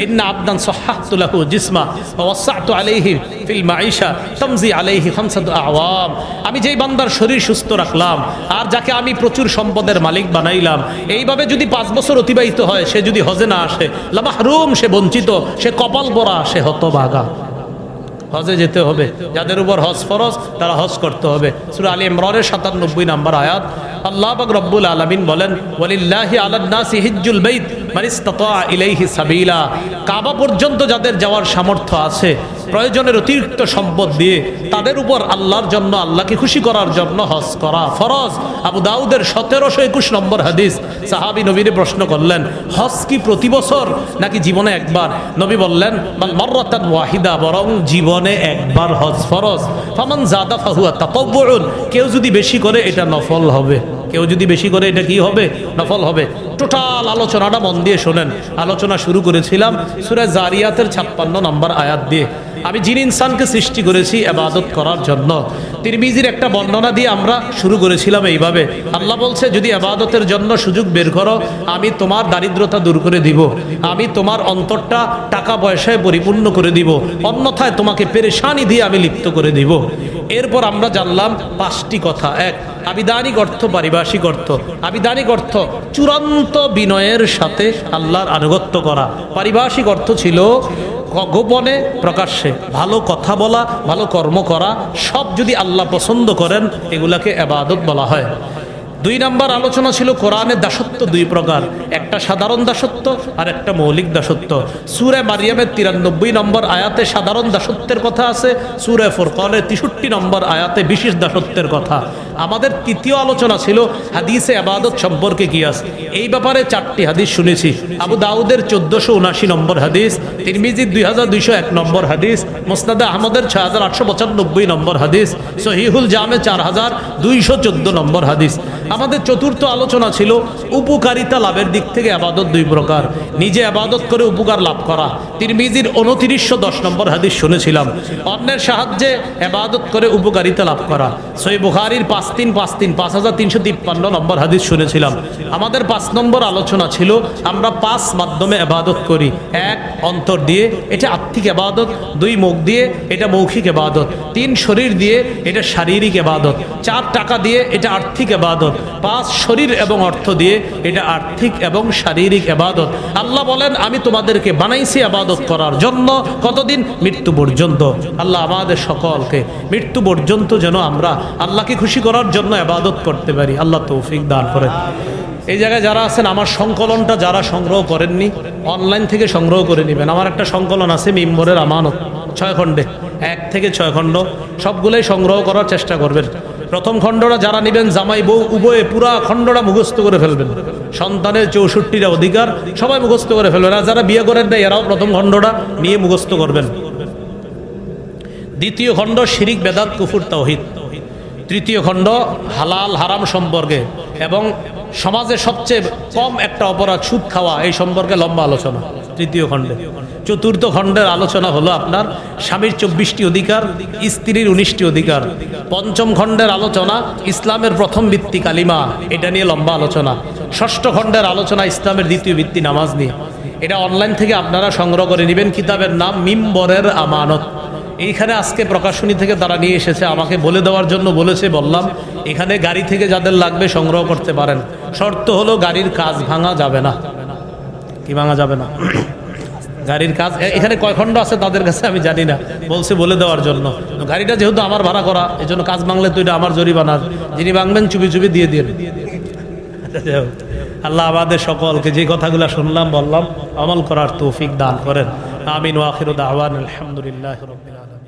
ইন্না আবদান সাহহাতু লাহু জিসমা ওয়া ওয়াসা'তু আলাইহি ফিল মাঈশা তামজি আলাইহি খামসাতু আওয়াম। আমি যেই বান্দার শরীর সুস্থ রাখলাম আর যাকে আমি প্রচুর সম্পদের মালিক বানাইলাম, এইভাবে যদি 5 বছর অতিবাহিত হয়, সে যদি হজে না আসে, লা মাহরুম, সে বঞ্চিত, সে কপাল পোড়া, সে হতভাগা। হজে যেতে হবে। যাদের উপর হজ ফরজ তারা হজ করতে হবে। সূরা আলী ইমরানের 97 নম্বর আয়াত, আল্লাহ পাক রব্বুল আলামিন বলেন, ওয়ালিল্লাহি আলান নাসি হিজ্জুল বাইত মান ইসতাতা ইলাইহি সাবিলা। কাবা পর্যন্ত যাদের যাওয়ার সামর্থ্য আছে, প্রয়োজনের অতিরিক্ত সম্পদ দিয়ে তাদের উপর আল্লাহর জন্য, আল্লাহকে খুশি করার জন্য হজ করা ফরজ। আবু দাউদের 1721 নম্বর হাদিস। সাহাবী নবীরে প্রশ্ন করলেন, হজ কি প্রতি বছর নাকি জীবনে একবার? নবী বললেন, বাল মাররাতান ওয়াহিদা, বরং জীবনে একবার হজ ফরজ। ফামান যাদা ফাহুয়া তাতাওউন, কেউ যদি বেশি করে এটা নফল হবে। কেউ যদি বেশি করে এটা কি হবে? নফল হবে। টোটাল আলোচনাটা মন দিয়ে শোনেন। আলোচনা শুরু করেছিলাম সূরা জারিয়াতের 56 নম্বর আয়াত দিয়ে। আমি জিন ইনসানকে সৃষ্টি করেছি ইবাদত করার জন্য। তিরমিজির একটা বর্ণনা দিয়ে আমরা শুরু করেছিলাম এইভাবে, আল্লাহ বলছে যদি ইবাদতের জন্য সুযোগ বের করো আমি তোমার দারিদ্রতা দূর করে দিব, আমি তোমার অন্তরটা টাকা পয়সায় পরিপূর্ণ করে দিব, অন্যথায় তোমাকে পেরেশানি দিয়ে আমি লিপ্ত করে দিব। এরপর আমরা জানলাম 5টি কথা। এক, আবিধানিক অর্থ, পারিভাষিক অর্থ। আবিধানিক অর্থ চূড়ান্ত বিনয়ের সাথে আল্লাহর আনুগত্য করা। পারিভাষিক অর্থ ছিল গোপনে প্রকাশ্যে ভালো কথা বলা, ভালো কর্ম করা, সব যদি আল্লাহ পছন্দ করেন এগুলাকে ইবাদত বলা হয়। 2 নম্বর আলোচনা ছিল কোরআনের দাসত্ব 2 প্রকার, একটা সাধারণ দাসত্ব আর একটা মৌলিক দাসত্ব। সূরা মারিয়ামের 93 নম্বর আয়াতে সাধারণ দাসত্বের কথা আছে, সূরা ফুরকানের 63 নম্বর আয়াতে বিশেষ দাসত্বের কথা। আমাদের 3য় আলোচনা ছিল হাদিসে ইবাদত সম্পর্কে কি আছে। এই ব্যাপারে 4টি হাদিস শুনেছি। আবু দাউদের 1479 নম্বর হাদিস, তিরমিজির 2201 নম্বর হাদিস, মুসনাদে আহমদের 6895 নম্বর হাদিস, সহিহুল জামে 4214 নম্বর হাদিস। আমাদের 4র্থ আলোচনা ছিল উপকারিতা লাভের দিক থেকে ইবাদত 2 প্রকার, নিজে ইবাদত করে উপকার লাভ করা। তিরমিজির 2910 নম্বর হাদিস শুনেছিলাম। অন্যের সাহায্যে ইবাদত করে উপকারিতা লাভ করা। সহিহ বুখারীর 5353 নম্বর হাদিস শুনেছিলাম। আমাদের 5 নম্বর আলোচনা ছিল আমরা 5 মাধ্যমে ইবাদত করি। 1 অন্তর দিয়ে, এটা আত্মিক ইবাদত। 2 মুখ দিয়ে, এটা মৌখিক ইবাদত। 3 শরীর দিয়ে, এটা শারীরিক ইবাদত। 4 টাকা দিয়ে, এটা আর্থিক ইবাদত। 5 শরীর এবং অর্থ দিয়ে, এটা আর্থিক এবং শারীরিক ইবাদত। আল্লাহ বলেন আমি তোমাদেরকে বানাইছি ইবাদত করার জন্য। কতদিন? মৃত্যু পর্যন্ত। আল্লাহ আমাদের সকলকে মৃত্যু পর্যন্ত যেন আমরা আল্লাহকে খুশি করার জন্য ইবাদত করতে পারি। আল্লাহ তৌফিক দান করেন। এই জায়গায় যারা আছেন আমার সংকলনটা যারা সংগ্রহ করেননি অনলাইন থেকে সংগ্রহ করে নেবেন। আমার একটা সংকলন আছে মিম্বরের আমানত 6 খণ্ডে, 1 থেকে 6 খণ্ড, সবগুলোই সংগ্রহ করার চেষ্টা করবেন। প্রথম খণ্ডটা যারা নেবেন জামাই বউ উভয়ে পুরা খণ্ডটা মুখস্থ করে ফেলবেন। সন্তানের 64টা অধিকার সবাই মুখস্থ করে ফেলবেন। আর যারা বিয়ে করেন না এরাও প্রথম খণ্ডটা নিয়ে মুখস্থ করবেন। দ্বিতীয় খণ্ড শিরিক বেদাত কুফর তাওহীদ। তৃতীয় খণ্ড হালাল হারাম সম্পর্কে এবং সমাজে সবচেয়ে কম একটা অপরাধ সুদ খাওয়া, এই সম্পর্কে লম্বা আলোচনা তৃতীয় খণ্ডে। চতুর্থ খণ্ডের আলোচনা হলো আপনার স্বামীর 24টি অধিকার, স্ত্রীর 19টি অধিকার। পঞ্চম খণ্ডের আলোচনা ইসলামের প্রথম ভিত্তি কালিমা, এটা নিয়ে লম্বা আলোচনা। ষষ্ঠ খণ্ডের আলোচনা ইসলামের দ্বিতীয় ভিত্তি নামাজ নিয়ে। এটা অনলাইন থেকে আপনারা সংগ্রহ করে নেবেন। কিতাবের নাম মিম্বরের আমানত। এইখানে আজকে প্রকাশনী থেকে তারা নিয়ে এসেছে, আমাকে বলে দেওয়ার জন্য বলেছে, বললাম এখানে গাড়ি থেকে যাদের লাগবে সংগ্রহ করতে পারেন। শর্ত হলো গাড়ির কাজ ভাঙা যাবে না। কি ভাঙা যাবে না? গাড়ির কাজ এখানে কয় খণ্ড আছে তাদের কাছে আমি জানি না, বলছে বলে দেওয়ার জন্য। গাড়িটা যেহেতু আমার ভাড়া করা, এই জন্য কাজ ভাঙলে তো এটা আমার জরিমানা। যিনি ভাঙবেন চুপি চুপি দিয়ে দিন। আল্লাহ আমাদের সকলকে যে কথাগুলো শুনলাম বললাম আমল করার তৌফিক দান করেন। আমিন ওয়া আখিরু দাওয়ানা আলহামদুলিল্লাহি রাব্বিল আলামিন।